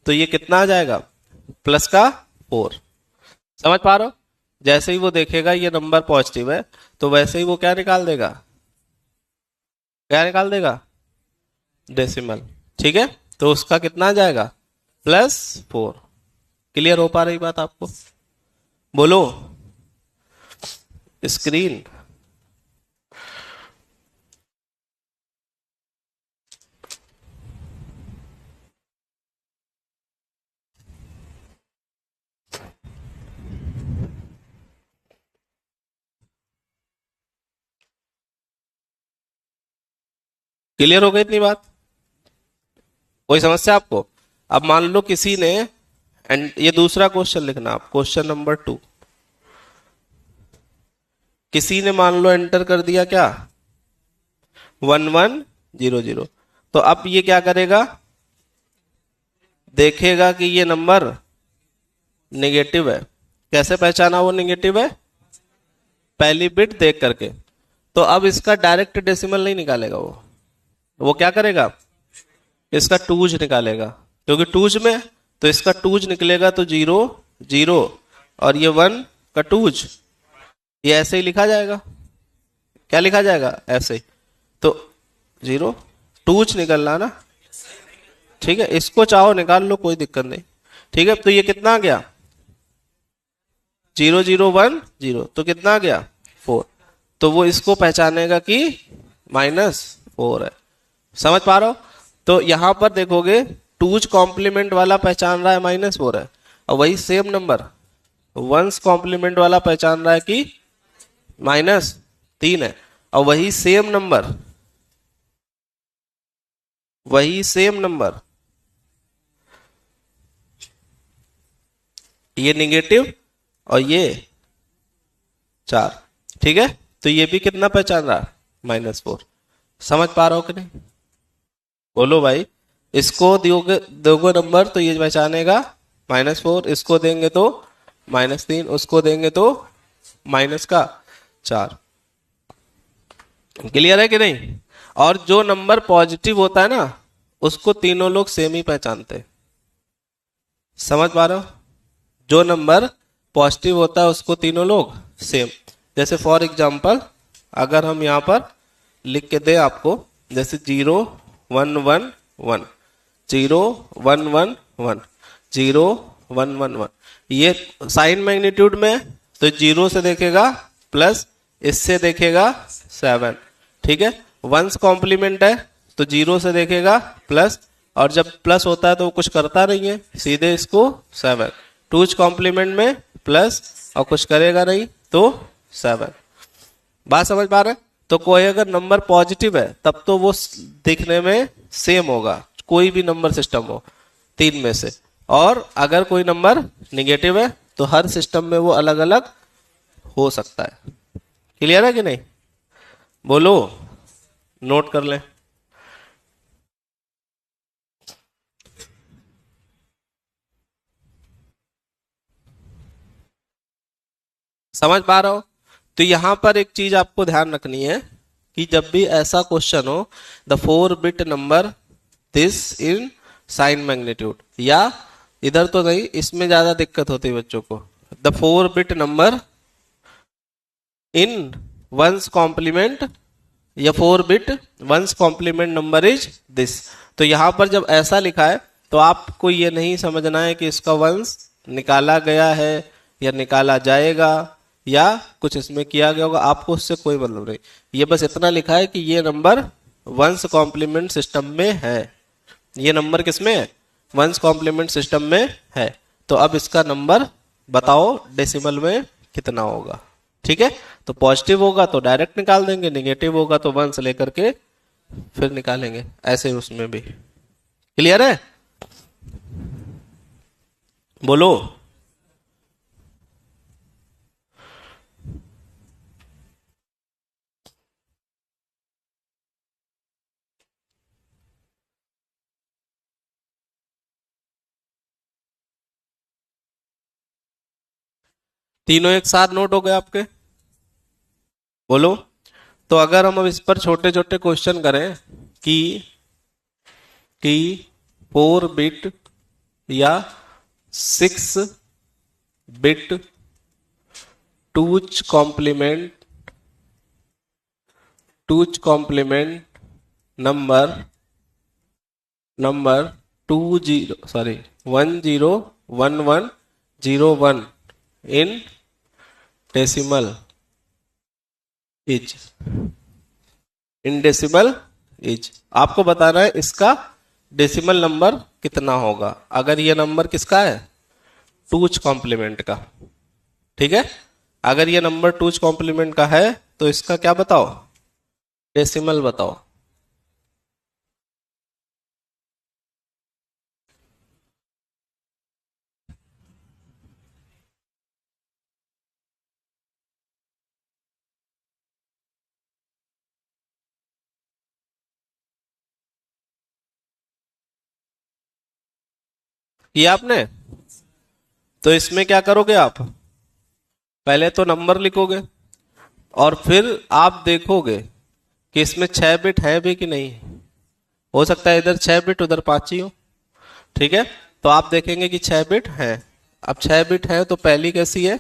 तो ये कितना आ जाएगा, प्लस का 4। समझ पा रहे हो? जैसे ही वो देखेगा ये नंबर पॉजिटिव है तो वैसे ही वो क्या निकाल देगा, क्या निकाल देगा, डेसिमल। ठीक है, तो उसका कितना आ जाएगा, +4। क्लियर हो पा रही बात आपको? बोलो स्क्रीन। क्लियर हो गई इतनी बात? कोई समस्या आपको? अब मान लो किसी ने, एंड ये दूसरा क्वेश्चन लिखना आप, क्वेश्चन नंबर 2। किसी ने मान लो एंटर कर दिया क्या, 1100। तो अब ये क्या करेगा, देखेगा कि ये नंबर नेगेटिव है। कैसे पहचाना वो नेगेटिव है, पहली बिट देख करके। तो अब इसका डायरेक्ट डेसिमल नहीं निकालेगा वो क्या करेगा, इसका टूज निकालेगा, क्योंकि टूज में तो इसका टूज निकलेगा तो 0 0, और ये 1 का टूज, ये ऐसे ही लिखा जाएगा। क्या लिखा जाएगा, ऐसे ही। तो 0 टूज निकलना ना, ठीक है, इसको चाहो निकाल लो, कोई दिक्कत नहीं। ठीक है, तो ये कितना आ गया, 0 0 1 0, तो कितना आ गया, 4। तो वो इसको पहचानेगा कि -4 है। समझ पा रहे हो? तो यहां पर देखोगे टूज कॉम्प्लीमेंट वाला पहचान रहा है -4 है, और वही सेम नंबर वंस कॉम्प्लीमेंट वाला पहचान रहा है कि -3 है, और वही सेम नंबर ये निगेटिव और ये 4। ठीक है, तो ये भी कितना पहचान रहा, -4। समझ पा रहा हो कि नहीं? बोलो भाई। इसको दोगे दोगे नंबर तो ये पहचानेगा -4, इसको देंगे तो -3, उसको देंगे तो -4। क्लियर है कि नहीं? और जो नंबर पॉजिटिव होता है ना, उसको तीनों लोग सेम ही पहचानते हैं। समझ पा रहे हो? जो नंबर पॉजिटिव होता है उसको तीनों लोग सेम। जैसे फॉर एग्जांपल अगर हम यहाँ पर लिख के दें आपको, जैसे 0 1 1 1, 0 1 1 1, 0 1 1 1, ये साइन मैग्नीट्यूड में तो 0 से देखेगा प्लस, इससे देखेगा 7। ठीक है, वंस कॉम्प्लीमेंट है तो 0 से देखेगा प्लस, और जब प्लस होता है तो वो कुछ करता नहीं है, सीधे इसको 7। टूज कॉम्प्लीमेंट में प्लस और कुछ करेगा नहीं तो 7। बात समझ पा रहे हैं? तो कोई अगर नंबर पॉजिटिव है तब तो वो दिखने में सेम होगा, कोई भी नंबर सिस्टम हो 3 में से। और अगर कोई नंबर निगेटिव है तो हर सिस्टम में वो अलग अलग हो सकता है। क्लियर है कि नहीं? बोलो, नोट कर लें। समझ पा रहे हो? तो यहां पर एक चीज आपको ध्यान रखनी है कि जब भी ऐसा क्वेश्चन हो, the 4 bit number this in sign magnitude, या इधर तो नहीं, इसमें ज्यादा दिक्कत होती है बच्चों को, the 4 bit number in one's complement, या 4 bit one's complement number is this. तो यहां पर जब ऐसा लिखा है तो आपको ये नहीं समझना है कि इसका वंस निकाला गया है या निकाला जाएगा या कुछ इसमें किया गया होगा, आपको उससे कोई मतलब नहीं। ये बस इतना लिखा है कि ये नंबर वंस कॉम्प्लीमेंट सिस्टम में है। ये नंबर किसमें है, वंस कॉम्प्लीमेंट सिस्टम में है। तो अब इसका नंबर बताओ डेसिमल में कितना होगा। ठीक है, तो पॉजिटिव होगा तो डायरेक्ट निकाल देंगे, निगेटिव होगा तो वन से लेकर के फिर निकालेंगे, ऐसे उसमें भी। क्लियर है? बोलो। तीनों एक साथ नोट हो गए आपके? बोलो। तो अगर हम अब इस पर छोटे छोटे क्वेश्चन करें कि 4 बिट या 6 bit two's complement number 101101 in decimal is आपको बताना है इसका डेसिमल नंबर कितना होगा अगर ये नंबर किसका है, टूज कॉम्प्लीमेंट का। ठीक है, अगर ये नंबर टूज कॉम्प्लीमेंट का है तो इसका क्या बताओ, डेसिमल बताओ। ये आपने, तो इसमें क्या करोगे आप, पहले तो नंबर लिखोगे और फिर आप देखोगे कि इसमें 6 बिट है भी कि नहीं। हो सकता है इधर 6 बिट उधर 5 ही हो। ठीक है, तो आप देखेंगे कि 6 बिट है। अब 6 बिट है तो पहली कैसी है,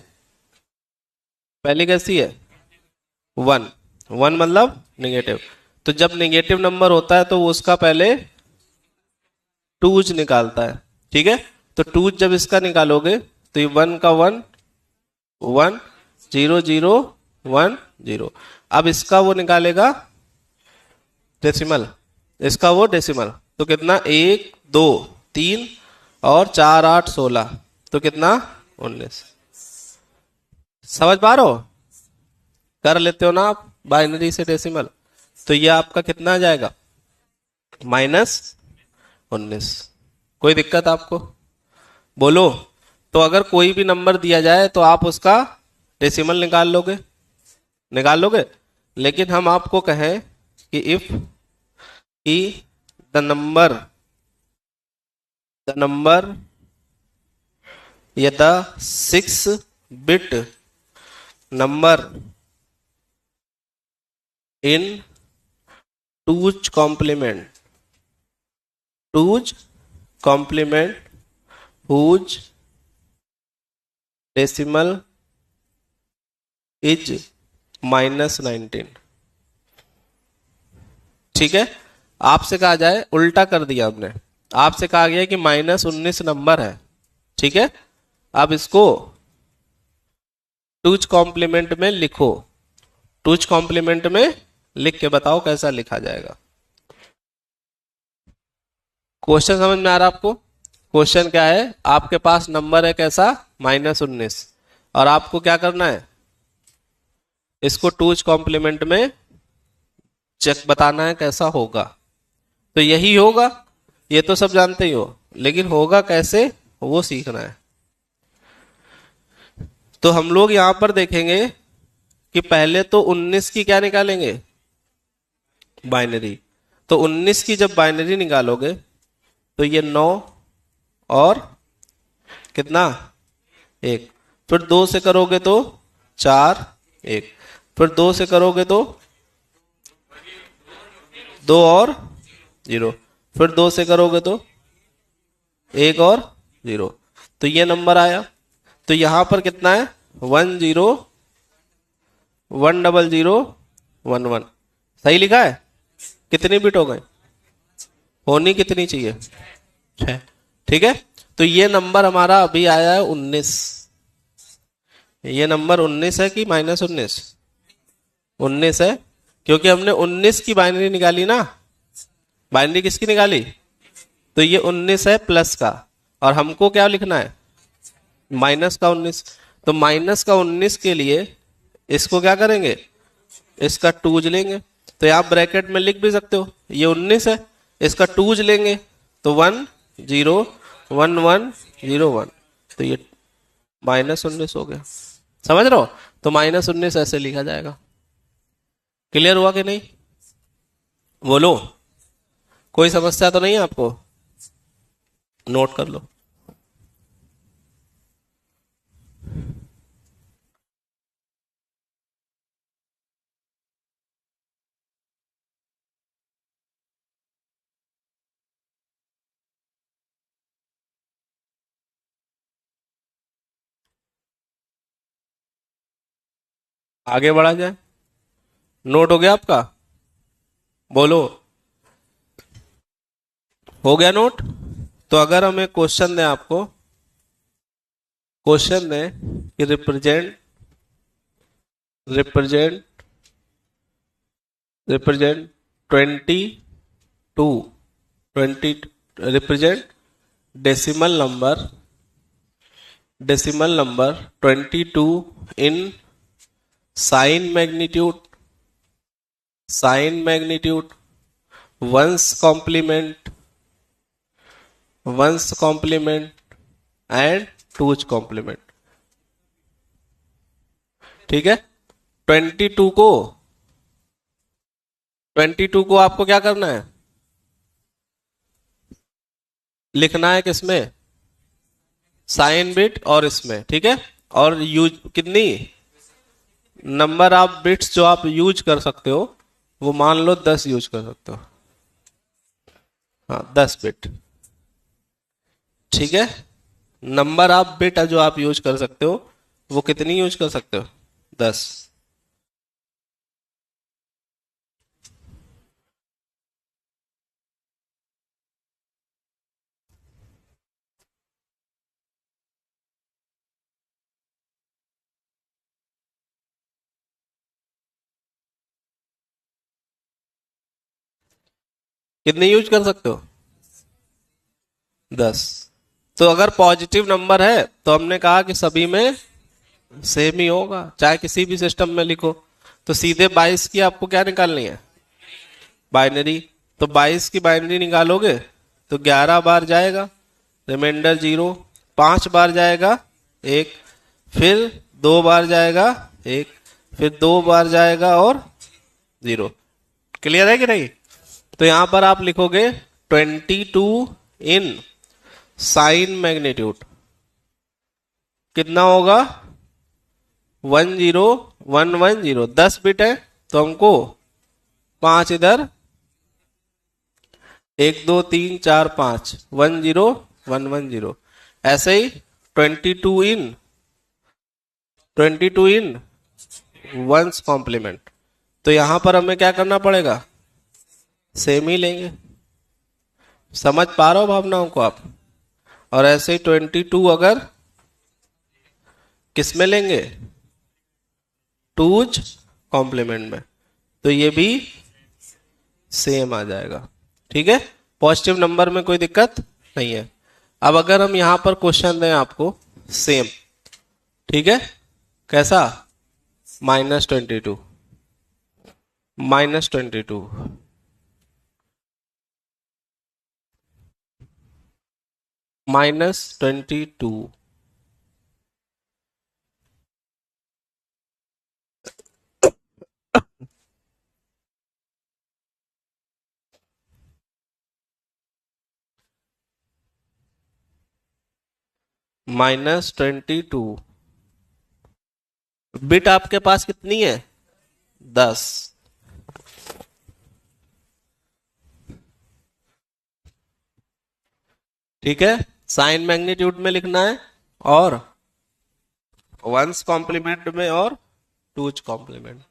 पहली कैसी है 1। 1 मतलब निगेटिव। तो जब निगेटिव नंबर होता है तो वो उसका पहले टूज निकालता है। ठीक है, तो टूज जब इसका निकालोगे तो ये 1 का 1 1 0 0 1 0। अब इसका वो निकालेगा डेसिमल, इसका वो डेसिमल। तो कितना 1 2 3 और 4 8 16, तो कितना 19। समझ पा रहे हो, कर लेते हो ना आप बाइनरी से डेसिमल। तो ये आपका कितना आ जाएगा -19। कोई दिक्कत आपको, बोलो। तो अगर कोई भी नंबर दिया जाए तो आप उसका डेसिमल निकाल लोगे। लेकिन हम आपको कहें कि इफ की द नंबर या the 6 bit number in two's complement whose decimal is -19। ठीक है, आपसे कहा जाए, उल्टा कर दिया हमने, आपसे कहा गया कि -19 नंबर है। ठीक है, अब इसको टूज कॉम्प्लीमेंट में लिखो। टूज कॉम्प्लीमेंट में लिख के बताओ कैसा लिखा जाएगा। क्वेश्चन समझ में आ रहा आपको। क्वेश्चन क्या है, आपके पास नंबर है कैसा -19 और आपको क्या करना है, इसको टूज कॉम्प्लीमेंट में चेक बताना है कैसा होगा। तो यही होगा, ये तो सब जानते ही हो, लेकिन होगा कैसे वो सीखना है। तो हम लोग यहां पर देखेंगे कि पहले तो 19 की क्या निकालेंगे, बाइनरी। तो 19 की जब बाइनरी निकालोगे तो ये 9 और कितना 1, फिर 2 से करोगे तो 4 1, फिर 2 से करोगे तो 2 और 0, फिर 2 से करोगे तो 1 और 0। तो ये नंबर आया। तो यहां पर कितना है 1 0 1 0 0 1 1। सही लिखा है। कितनी बिट हो गए, होनी कितनी चाहिए 6। ठीक है, तो ये नंबर हमारा अभी आया है 19। ये नंबर 19 है कि -19, 19 है, क्योंकि हमने 19 की बाइनरी निकाली ना। बाइनरी किसकी निकाली, तो ये 19 है प्लस का, और हमको क्या लिखना है माइनस का 19। तो माइनस का 19 के लिए इसको क्या करेंगे, इसका टूज लेंगे। तो आप ब्रैकेट में लिख भी सकते हो, ये 19 है, इसका टूज लेंगे तो 1 0 1 1 0 1, तो ये -19 हो गया। समझ रहे हो, तो -19 ऐसे लिखा जाएगा। क्लियर हुआ कि नहीं, बोलो। कोई समस्या तो नहीं है आपको, नोट कर लो। आगे बढ़ा जाए। नोट हो गया आपका? बोलो, हो गया नोट? तो अगर हम एक क्वेश्चन दें आपको, क्वेश्चन दें कि represent represent represent 22 20 represent decimal number 22 in sign magnitude one's complement and two's complement. ठीक है, 22 को 22 को आपको क्या करना है, लिखना है किसमें, साइन बिट और इसमें। ठीक है, और यूज कितनी नंबर आप बिट्स जो आप यूज कर सकते हो, वो मान लो 10 यूज कर सकते हो। हाँ, 10 बिट। ठीक है, नंबर आप बिट जो आप यूज कर सकते हो वो कितनी यूज कर सकते हो, 10। कितनी यूज कर सकते हो, 10। तो अगर पॉजिटिव नंबर है तो हमने कहा कि सभी में सेम ही होगा, चाहे किसी भी सिस्टम में लिखो। तो सीधे 22 की आपको क्या निकालनी है, बाइनरी। तो 22 की बाइनरी निकालोगे तो 11 बार जाएगा, रिमाइंडर 0। 5 बार जाएगा 1, फिर 2 बार जाएगा 1, फिर 2 बार जाएगा और 0। क्लियर है कि नहीं? तो यहां पर आप लिखोगे 22 इन साइन मैग्नीट्यूड कितना होगा, 10110। 10 बिट है तो हमको 5 इधर, 1 2 3 4 5, 10110। ऐसे ही 22 इन वंस कॉम्प्लीमेंट। तो यहां पर हमें क्या करना पड़ेगा, सेम ही लेंगे। समझ पा रहे हो भावनाओं को आप? और ऐसे ही 22 अगर किस में लेंगे, टूज कॉम्प्लीमेंट में, तो ये भी सेम आ जाएगा। ठीक है, पॉजिटिव नंबर में कोई दिक्कत नहीं है। अब अगर हम यहां पर क्वेश्चन दें आपको सेम, ठीक है, कैसा, -22 -22 -22, -22। बिट आपके पास कितनी है, 10। ठीक है, साइन मैग्नीट्यूड में लिखना है, और वंस कॉम्प्लीमेंट में, और टूज कॉम्प्लीमेंट।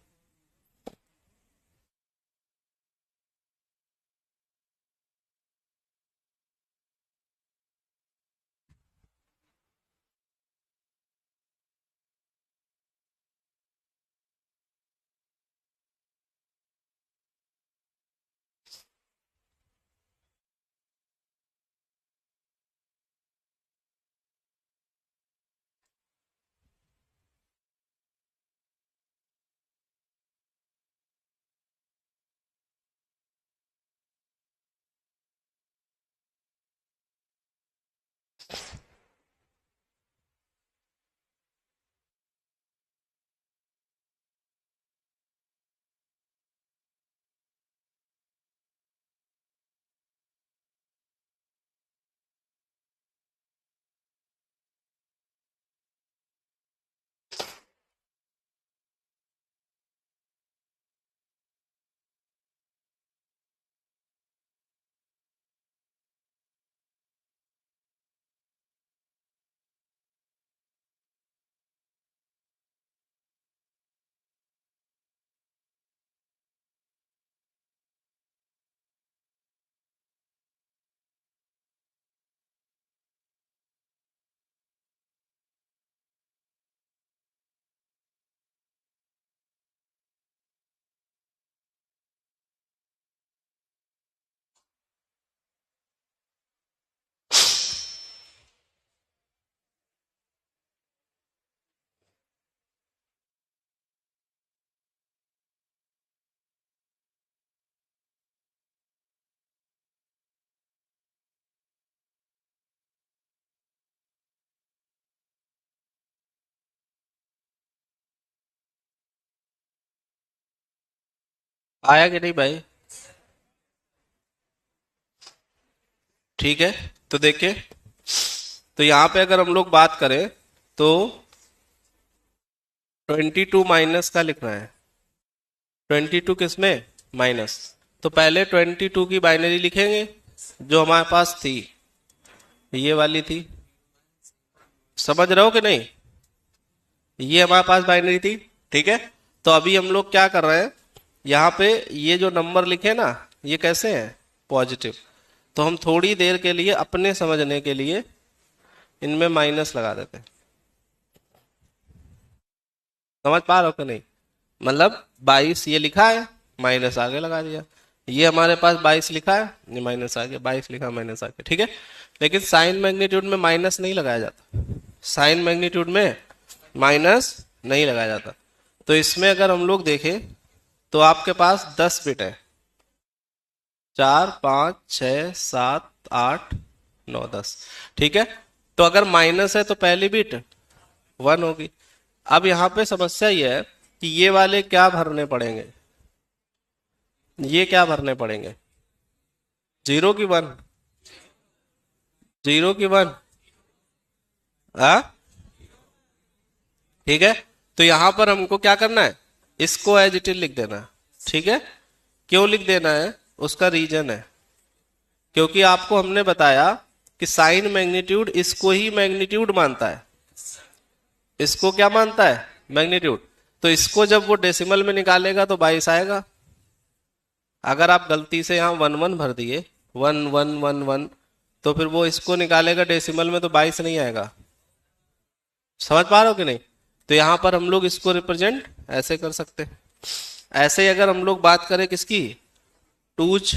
आया कि नहीं भाई? ठीक है, तो देखिए, तो यहां पे अगर हम लोग बात करें तो 22 माइनस का लिखना है। 22 किसमें? माइनस। तो पहले 22 की बाइनरी लिखेंगे जो हमारे पास थी, ये वाली थी। समझ रहे हो कि नहीं? ये हमारे पास बाइनरी थी। ठीक है, तो अभी हम लोग क्या कर रहे हैं, यहाँ पे ये जो नंबर लिखे ना, ये कैसे हैं? पॉजिटिव। तो हम थोड़ी देर के लिए अपने समझने के लिए इनमें माइनस लगा देते हैं। समझ पा रहे हो कि नहीं? मतलब 22 ये लिखा है, माइनस आगे लगा दिया। ये हमारे पास 22 लिखा है, ये माइनस आ गया, 22 लिखा माइनस आ गया। ठीक है, लेकिन साइन मैग्नीट्यूड में माइनस नहीं लगाया जाता। साइन मैग्नीट्यूड में माइनस नहीं लगाया जाता। तो इसमें अगर हम लोग देखें तो आपके पास 10 बिट है, 4 5 6 7 8 9 10। ठीक है, तो अगर माइनस है तो पहली बिट 1 होगी। अब यहाँ पे समस्या ये है कि ये वाले क्या भरने पड़ेंगे, ये क्या भरने पड़ेंगे? जीरो की 1, जीरो की 1। हाँ, ठीक है, तो यहां पर हमको क्या करना है, इसको एज इट इज लिख देना है। ठीक है, क्यों लिख देना है? उसका रीजन है, क्योंकि आपको हमने बताया कि साइन मैग्नीट्यूड इसको ही मैग्नीट्यूड मानता है। इसको क्या मानता है? मैग्नीट्यूड। तो इसको जब वो डेसिमल में निकालेगा तो 22 आएगा। अगर आप गलती से यहाँ 1 1 भर दिए, 1 1 1 1, तो फिर वो इसको निकालेगा डेसिमल में तो 22 नहीं आएगा। समझ पा रहे हो कि नहीं? तो यहां पर हम लोग इसको रिप्रेजेंट ऐसे कर सकते हैं। ऐसे ही अगर हम लोग बात करें किसकी, टूज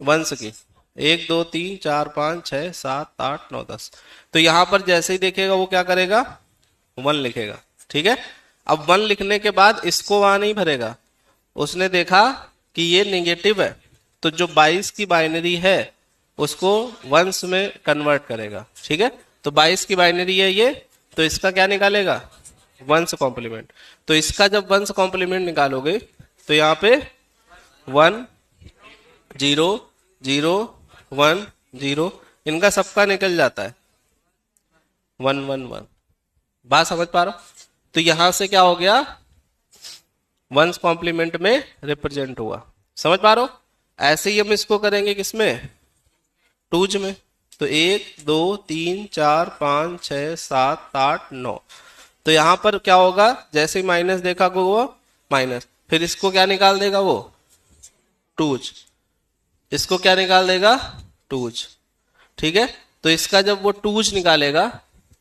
वंश की, 1 2 3 4 5 6 7 8 9 10, तो यहां पर जैसे ही देखेगा वो क्या करेगा, 1 लिखेगा। ठीक है, अब 1 लिखने के बाद इसको वहां नहीं भरेगा। उसने देखा कि ये नेगेटिव है, तो जो 22 की बाइनरी है उसको वंश में कन्वर्ट करेगा। ठीक है, तो 22 की बाइनरी है ये, तो इसका क्या निकालेगा, वंश कॉम्प्लीमेंट। तो इसका जब वंश कॉम्प्लीमेंट निकालोगे तो यहाँ पे 1 0 0 1 0, इनका सबका निकल जाता है 1 1 1। बात समझ पा रहा हो? तो यहां से क्या हो गया, वंस कॉम्प्लीमेंट में रिप्रेजेंट हुआ। समझ पा रहे हो? ऐसे ही हम इसको करेंगे किसमें, टूज में। तो 1 2 3 4 5 6 7 8 9, तो यहां पर क्या होगा, जैसे ही माइनस देखा को वो माइनस, फिर इसको क्या निकाल देगा वो, टूज। इसको क्या निकाल देगा, टूज। ठीक है, तो इसका जब वो टूज निकालेगा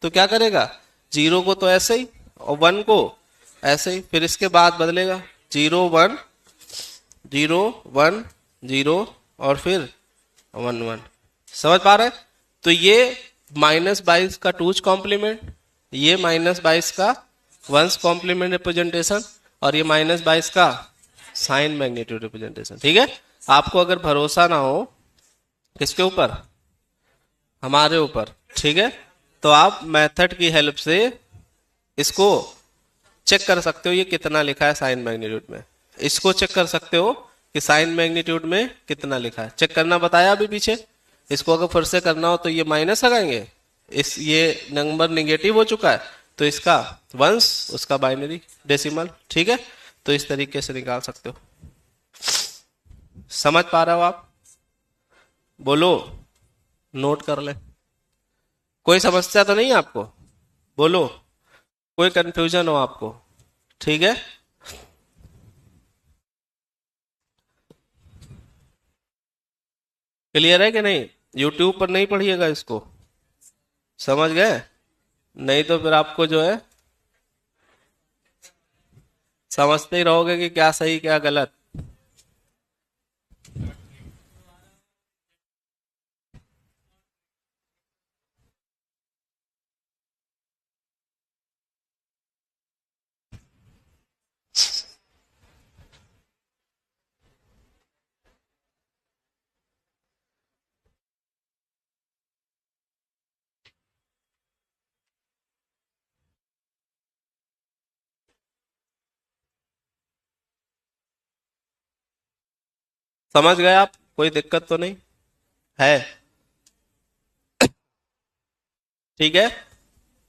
तो क्या करेगा, 0 को तो ऐसे ही और 1 को ऐसे ही, फिर इसके बाद बदलेगा 0 1 0 1 0 और फिर 1 1। समझ पा रहे हैं? तो ये -22 का टूज कॉम्प्लीमेंट, ये -22 का वंस कॉम्प्लीमेंट रिप्रेजेंटेशन, और ये -22 का साइन मैग्नीट्यूड रिप्रेजेंटेशन। ठीक है, आपको अगर भरोसा ना हो किसके ऊपर, हमारे ऊपर, ठीक है, तो आप मेथड की हेल्प से इसको चेक कर सकते हो ये कितना लिखा है साइन मैग्नीट्यूड में। इसको चेक कर सकते हो कि साइन मैग्नीट्यूड में कितना लिखा है, चेक करना बताया अभी पीछे। इसको अगर फिर से करना हो तो ये माइनस लगाएंगे, इस ये नंबर निगेटिव हो चुका है तो इसका वंस, उसका बाइनरी डेसिमल। ठीक है, तो इस तरीके से निकाल सकते हो। समझ पा रहे हो आप? बोलो, नोट कर ले। कोई समस्या तो नहीं है आपको? बोलो, कोई कंफ्यूजन हो आपको? ठीक है, क्लियर है कि नहीं? यूट्यूब पर नहीं पढ़िएगा इसको, समझ गए? नहीं तो फिर आपको जो है समझते ही रहोगे कि क्या सही क्या गलत। समझ गए आप? कोई दिक्कत तो नहीं है? ठीक है,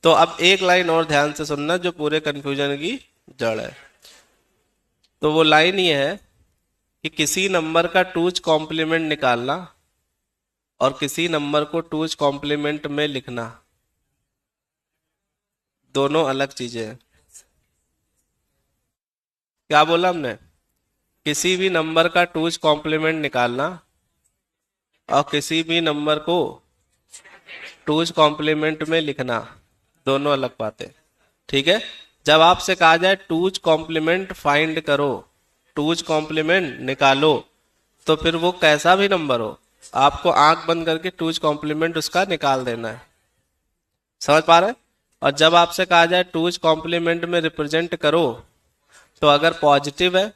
तो अब एक लाइन और ध्यान से सुनना जो पूरे कंफ्यूजन की जड़ है। तो वो लाइन ये है कि किसी नंबर का टूज कॉम्प्लीमेंट निकालना और किसी नंबर को टूज कॉम्प्लीमेंट में लिखना दोनों अलग चीजें हैं। क्या बोला हमने? किसी भी नंबर का टूज कॉम्प्लीमेंट निकालना और किसी भी नंबर को टूज कॉम्प्लीमेंट में लिखना दोनों अलग बातें। ठीक है, जब आपसे कहा जाए टूज कॉम्प्लीमेंट फाइंड करो, टूज कॉम्प्लीमेंट निकालो, तो फिर वो कैसा भी नंबर हो आपको आंख बंद करके टूज कॉम्प्लीमेंट उसका निकाल देना है। समझ पा रहे हैं? और जब आपसे कहा जाए टूज कॉम्प्लीमेंट में रिप्रेजेंट करो, तो अगर पॉजिटिव है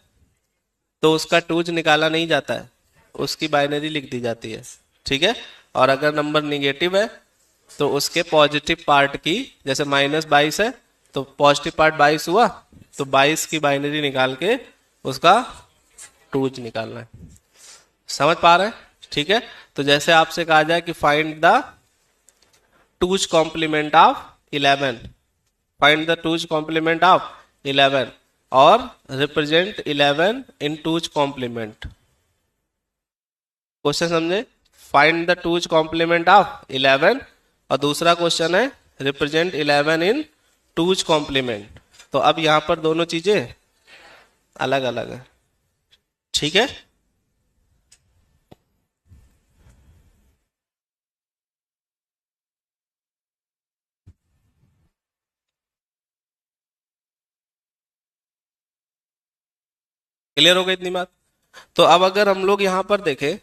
तो उसका टूज निकाला नहीं जाता है, उसकी बाइनरी लिख दी जाती है। ठीक है, और अगर नंबर निगेटिव है तो उसके पॉजिटिव पार्ट की, जैसे -22 है तो पॉजिटिव पार्ट 22 हुआ, तो 22 की बाइनरी निकाल के उसका टूज निकालना है। समझ पा रहे हैं? ठीक है, तो जैसे आपसे कहा जाए कि find the two's complement of 11, find the two's complement of 11 और represent 11 in two's complement. Question समझे? Find the two's complement of 11 और दूसरा क्वेश्चन है रिप्रेजेंट 11 इन टूज कॉम्प्लीमेंट। तो अब यहां पर दोनों चीजें अलग अलग है। ठीक है, क्लियर हो गई इतनी बात? तो अब अगर हम लोग यहां पर देखें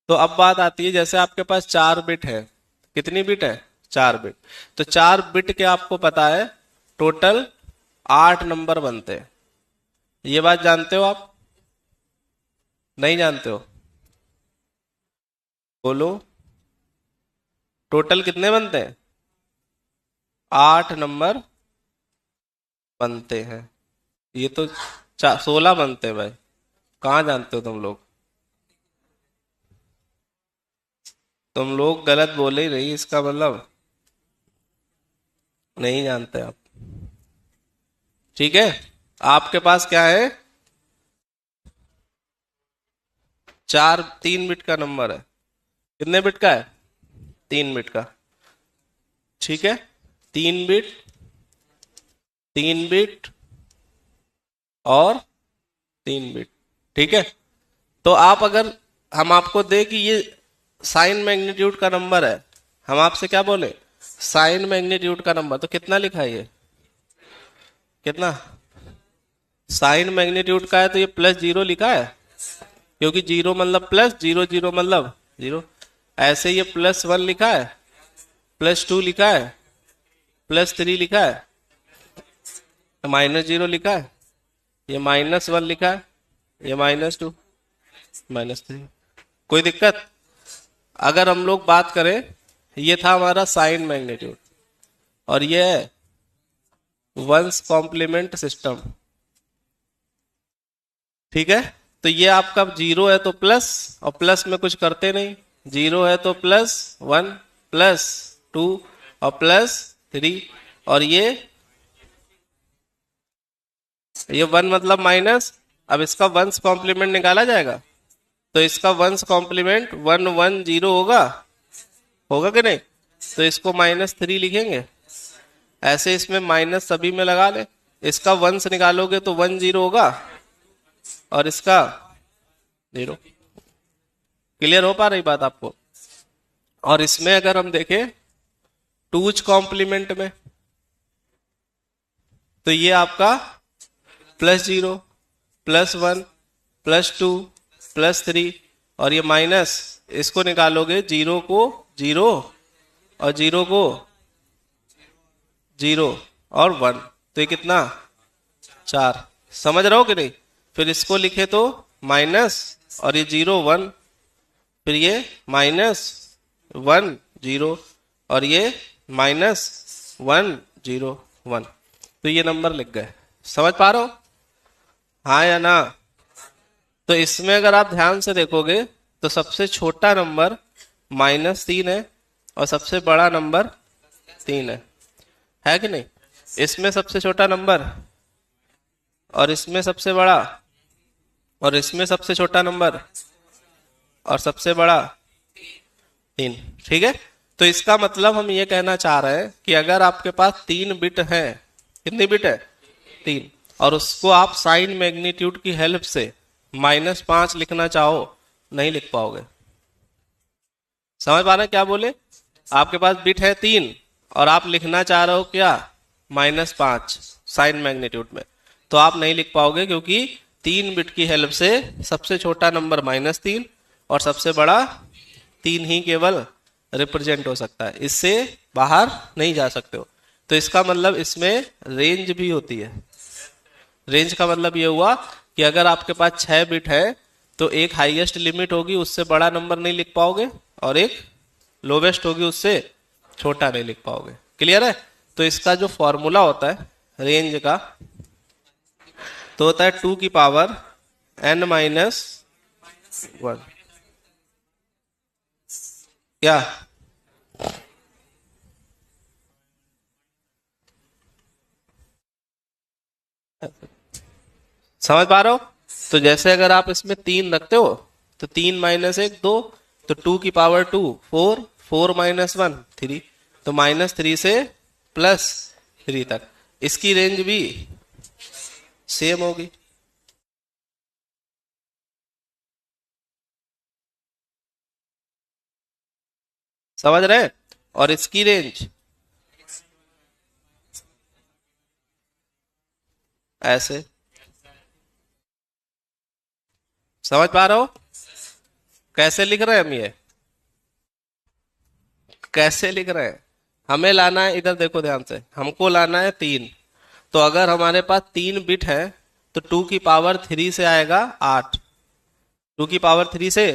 तो अब बात आती है, जैसे आपके पास 4 बिट है, कितनी बिट है? 4 बिट। तो 4 बिट के आपको पता है टोटल 8 नंबर बनते हैं। ये बात जानते हो आप? नहीं जानते हो? बोलो, टोटल कितने बनते हैं? 8 नंबर बनते हैं। ये तो 16 बनते हैं भाई। कहाँ जानते हो तुम लोग? तुम लोग गलत बोले ही नहीं, इसका मतलब नहीं जानते आप। ठीक है, आपके पास क्या है? 3 बिट का नंबर है। कितने बिट का है? 3 बिट का। ठीक है, 3 बिट, 3 बिट और 3 बिट। ठीक है, तो आप अगर हम आपको दे कि ये साइन मैग्नीट्यूड का नंबर है, हम आपसे क्या बोले? साइन मैग्नीट्यूड का नंबर, तो कितना लिखा है ये? कितना? साइन मैग्नीट्यूड का है तो ये +0 लिखा है, क्योंकि 0 मतलब प्लस, 0 0 मतलब 0। ऐसे ये +1 लिखा है, +2 लिखा है, +3 लिखा है, -0 लिखा है, ये -1 लिखा है, ये -2, -3। कोई दिक्कत? अगर हम लोग बात करें, ये था हमारा साइन मैग्नीट्यूड और ये है वंस कॉम्प्लीमेंट सिस्टम। ठीक है, तो ये आपका 0 है तो प्लस, और प्लस में कुछ करते नहीं, 0 है तो +1 +2 और +3, और ये 1 मतलब माइनस। अब इसका वंस कॉम्प्लीमेंट निकाला जाएगा, तो इसका वंस कॉम्प्लीमेंट 1 1 0 होगा, होगा कि नहीं? तो इसको -3 लिखेंगे। ऐसे इसमें माइनस सभी में लगा ले, इसका वंस निकालोगे तो 1 0 होगा और इसका 0। क्लियर हो पा रही बात आपको? और इसमें अगर हम देखें टूज कॉम्प्लीमेंट में, तो ये आपका +0 +1 +2 +3 और ये माइनस, इसको निकालोगे 0 को 0 और 0 को 0 और 1, तो ये कितना? 4। समझ रहे हो कि नहीं? फिर इसको लिखे तो माइनस और ये 0 1, फिर ये -1 0 और ये -1 0 1, तो ये नंबर लिख गए। समझ पा रहे हो? हाँ या ना? तो इसमें अगर आप ध्यान से देखोगे तो सबसे छोटा नंबर -3 है और सबसे बड़ा नंबर 3 है कि नहीं? इसमें सबसे छोटा नंबर और इसमें सबसे बड़ा और इसमें सबसे छोटा नंबर और सबसे बड़ा 3। ठीक है, तो इसका मतलब हम ये कहना चाह रहे हैं कि अगर आपके पास 3 बिट है, कितनी बिट है? 3, और उसको आप साइन मैग्नीट्यूड की हेल्प से -5 लिखना चाहो, नहीं लिख पाओगे। समझ पा रहे हैं क्या बोले? आपके पास बिट है 3 और आप लिखना चाह रहे हो क्या? -5 साइन मैग्नीट्यूड में, तो आप नहीं लिख पाओगे, क्योंकि 3 बिट की हेल्प से सबसे छोटा नंबर -3 और सबसे बड़ा 3 ही केवल रिप्रेजेंट हो सकता है, इससे बाहर नहीं जा सकते हो। तो इसका मतलब इसमें रेंज भी होती है। रेंज का मतलब ये हुआ कि अगर आपके पास 6 बिट है तो एक हाईएस्ट लिमिट होगी, उससे बड़ा नंबर नहीं लिख पाओगे, और एक लोवेस्ट होगी, उससे छोटा नहीं लिख पाओगे। क्लियर है? तो इसका जो फॉर्मूला होता है रेंज का, तो होता है 2 की पावर n-1। क्या समझ पा रहे हो? तो जैसे अगर आप इसमें 3 रखते हो तो 3 - 1 2, तो 2 की पावर 2 4, 4 - 1 3, तो -3 से +3 तक इसकी रेंज भी सेम होगी। समझ रहे? और इसकी रेंज ऐसे। समझ पा रहे हो कैसे लिख रहे हैं हम? ये कैसे लिख रहे हैं? हमें लाना है, इधर देखो ध्यान से, हमको लाना है 3। तो अगर हमारे पास 3 बिट है तो 2 की पावर 3 से आएगा 8। 2 की पावर 3 से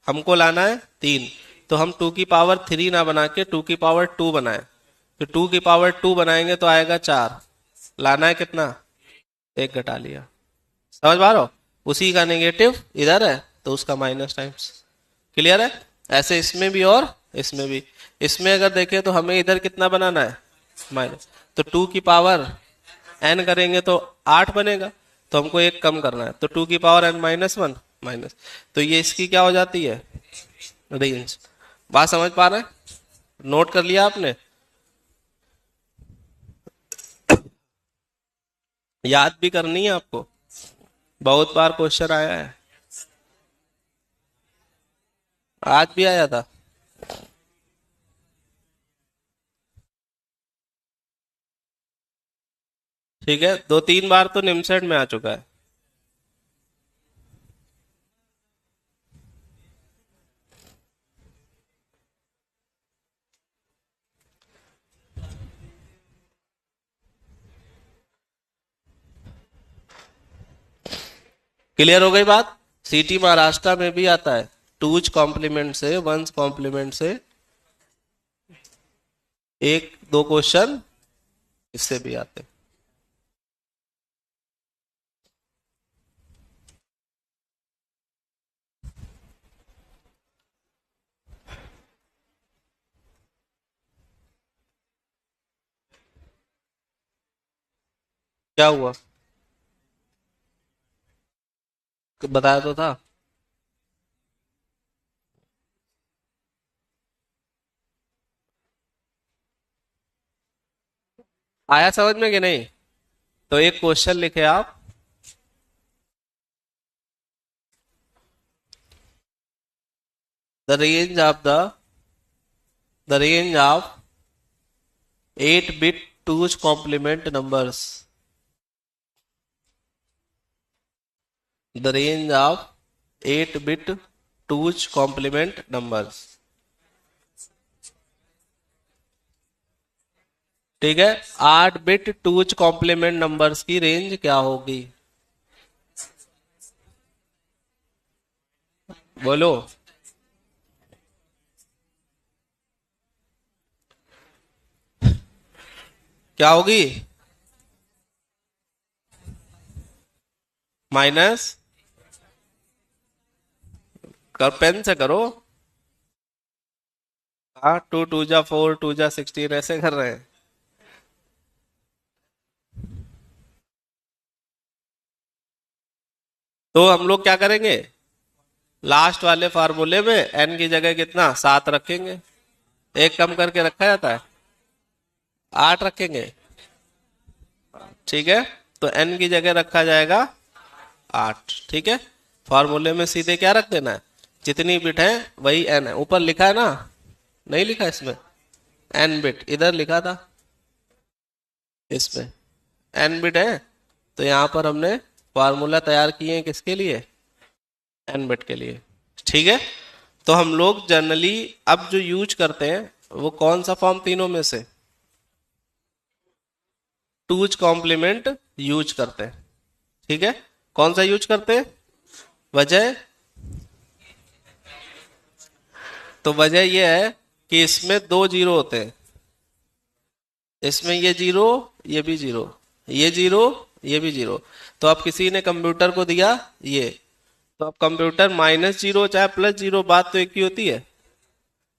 हमको लाना है 3, तो हम 2 की पावर 3 ना बना के 2 की पावर 2 बनाए, तो 2 की पावर 2 बनाएंगे तो आएगा 4। लाना है कितना? 1 घटा लिया। समझ पा रहे हो? उसी का नेगेटिव इधर है तो उसका माइनस टाइम्स। क्लियर है? ऐसे इसमें भी और इसमें भी। इसमें अगर देखें तो हमें इधर कितना बनाना है? माइनस। तो 2 की पावर n करेंगे तो 8 बनेगा, तो हमको एक कम करना है, तो 2 की पावर n-1 माइनस। तो ये इसकी क्या हो जाती है? रेंज। बात समझ पा रहे हैं? नोट कर लिया आपने? याद भी करनी है आपको, बहुत बार क्वेश्चन आया है। आज भी आया था। ठीक है, 2-3 बार तो निमसेट में आ चुका है। क्लियर हो गई बात? सीटी महाराष्ट्र में भी आता है, टूज कॉम्प्लीमेंट से, वंस कॉम्प्लीमेंट से 1-2 क्वेश्चन इससे भी आते हैं। क्या हुआ? बताया तो था। आया समझ में कि नहीं? तो एक क्वेश्चन लिखे आप, the range of the 8 bit twos complement numbers, the range of 8 bit twos complement numbers। ठीक है, 8 बिट टूज कॉम्प्लीमेंट नंबर्स की रेंज क्या होगी? बोलो। क्या होगी? -, कर, पेन से करो। हाँ, 2 2 जा 4, 2 जा 16 ऐसे कर रहे हैं। तो हम लोग क्या करेंगे, लास्ट वाले फार्मूले में एन की जगह कितना 7 रखेंगे। एक कम करके रखा जाता है, 8 रखेंगे। ठीक है, तो एन की जगह रखा जाएगा 8। ठीक है, फार्मूले में सीधे क्या रख देना है, जितनी बिट है वही एन है। ऊपर लिखा है ना, नहीं लिखा इसमें एन बिट, इधर लिखा था इसमें एन बिट है। तो यहां पर हमने फार्मूला तैयार किए हैं किसके लिए, एन बिट के लिए। ठीक है, तो हम लोग जनरली अब जो यूज करते हैं वो कौन सा फॉर्म तीनों में से, टूज कॉम्प्लीमेंट यूज करते हैं। ठीक है, कौन सा यूज करते हैं, वजह, तो वजह यह है कि इसमें 2 जीरो होते हैं। इसमें ये जीरो, ये भी जीरो, ये जीरो, ये भी जीरो। तो अब किसी ने कंप्यूटर को दिया ये, तो अब कंप्यूटर -0 चाहे +0, बात तो एक ही होती है।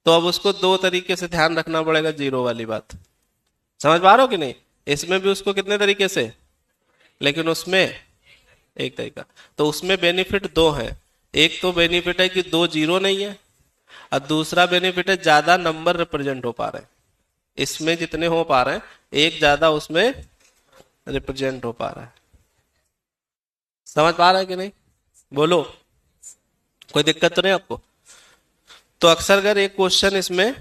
तो अब उसको 2 तरीके से ध्यान रखना पड़ेगा, जीरो वाली बात समझ पा रहे हो कि नहीं। इसमें भी उसको कितने तरीके से, लेकिन उसमें एक तरीका। तो उसमें बेनिफिट 2 है। एक तो बेनिफिट है कि 2 जीरो नहीं है, और दूसरा बेनिफिट है ज्यादा नंबर रिप्रेजेंट हो पा रहे हैं। इसमें जितने हो पा रहे हैं एक ज्यादा उसमें रिप्रेजेंट हो पा रहा है। समझ पा रहा है कि नहीं, बोलो, कोई दिक्कत तो नहीं आपको। तो अक्सर अगर एक क्वेश्चन इसमें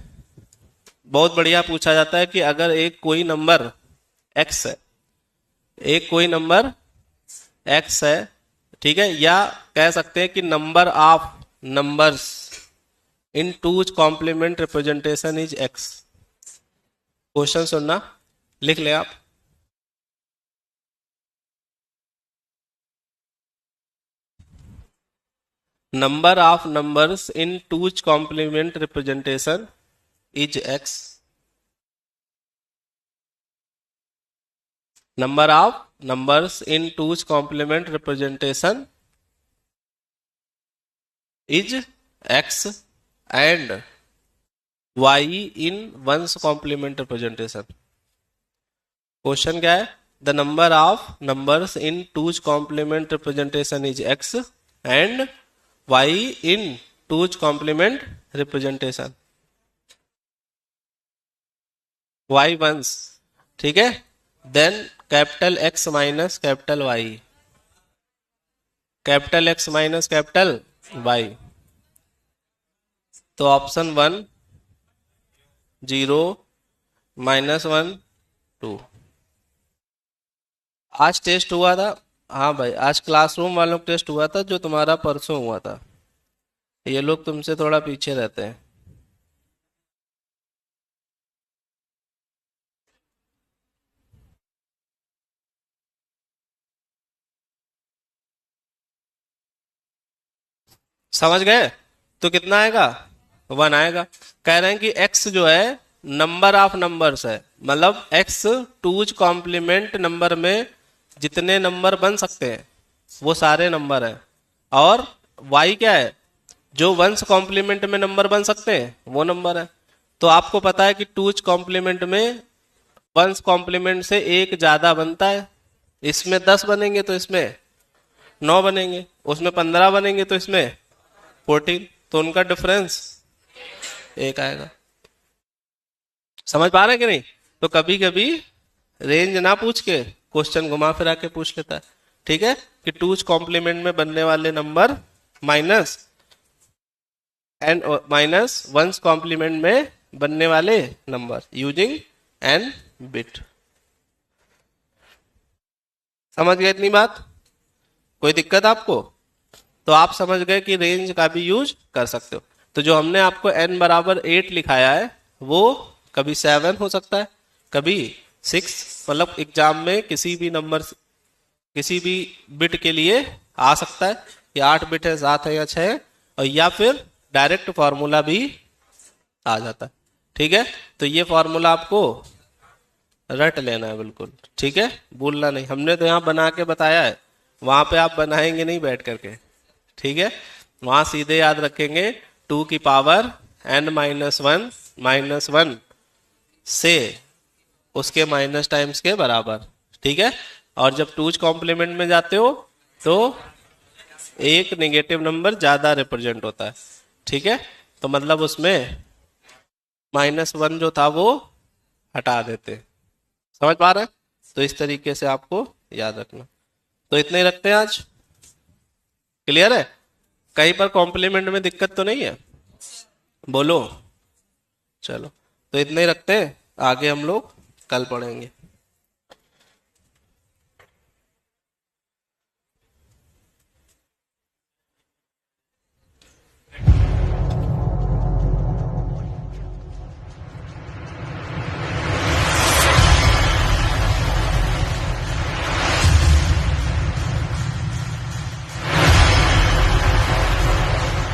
बहुत बढ़िया पूछा जाता है कि अगर एक कोई नंबर x है, एक कोई नंबर x है, ठीक है, या कह सकते हैं कि number of numbers in two's complement representation is x। Question सुनना, लिख ले आप। Number of numbers in two's complement representation is x। Number of numbers in 2's complement representation is x, and y in 1's complement representation। Question क्या है, the number of numbers in 2's complement representation is x and y in 2's complement representation y once. ठीक है, then capital X minus capital Y, capital X minus capital Y। तो option 1 0 -1 2। आज test हुआ था, हाँ भाई, आज classroom वालों का टेस्ट हुआ था जो तुम्हारा परसों हुआ था। ये लोग तुमसे थोड़ा पीछे रहते हैं। समझ गए, तो कितना आएगा, 1 आएगा। कह रहे हैं कि x जो है नंबर ऑफ नंबर्स है, मतलब x टूज कॉम्प्लीमेंट नंबर में जितने नंबर बन सकते हैं वो सारे नंबर है, और y क्या है, जो वंस कॉम्प्लीमेंट में नंबर बन सकते हैं वो नंबर है। तो आपको पता है कि टूज कॉम्प्लीमेंट में वंस कॉम्प्लीमेंट से एक ज्यादा बनता है। इसमें 10 बनेंगे तो इसमें 9 बनेंगे, उसमें 15 बनेंगे तो इसमें 14, तो उनका डिफरेंस 1 आएगा। समझ पा रहे हैं कि नहीं। तो कभी कभी रेंज ना पूछ के क्वेश्चन घुमा फिरा के पूछ लेता है। ठीक है, कि टूज कॉम्प्लीमेंट में बनने वाले number minus N minus one's complement में बनने वाले नंबर यूजिंग एन बिट। समझ गए इतनी बात, कोई दिक्कत आपको। तो आप समझ गए कि रेंज का भी यूज कर सकते हो। तो जो हमने आपको n बराबर 8 लिखाया है वो कभी 7 हो सकता है, कभी 6, मतलब एग्जाम में किसी भी नंबर, किसी भी बिट के लिए आ सकता है कि 8 बिट है, 7 है या 6 है, और या फिर डायरेक्ट फॉर्मूला भी आ जाता है। ठीक है, तो ये फॉर्मूला आपको रट लेना है बिल्कुल। ठीक है, भूलना नहीं। हमने तो यहाँ बना के बताया है, वहां पे आप बनाएंगे नहीं बैठ करके। ठीक है, वहां सीधे याद रखेंगे 2 की पावर n-1 से उसके माइनस टाइम्स के बराबर, ठीक है। और जब 2's कॉम्प्लीमेंट में जाते हो तो एक नेगेटिव नंबर ज्यादा रिप्रेजेंट होता है, ठीक है। तो मतलब उसमें -1 जो था वो हटा देते, समझ पा रहे हैं। तो इस तरीके से आपको याद रखना। तो इतने ही रखते हैं आज, क्लियर है। कहीं पर कॉम्प्लीमेंट में दिक्कत तो नहीं है, बोलो। चलो तो इतने ही रखते हैं, आगे हम लोग कल पढ़ेंगे।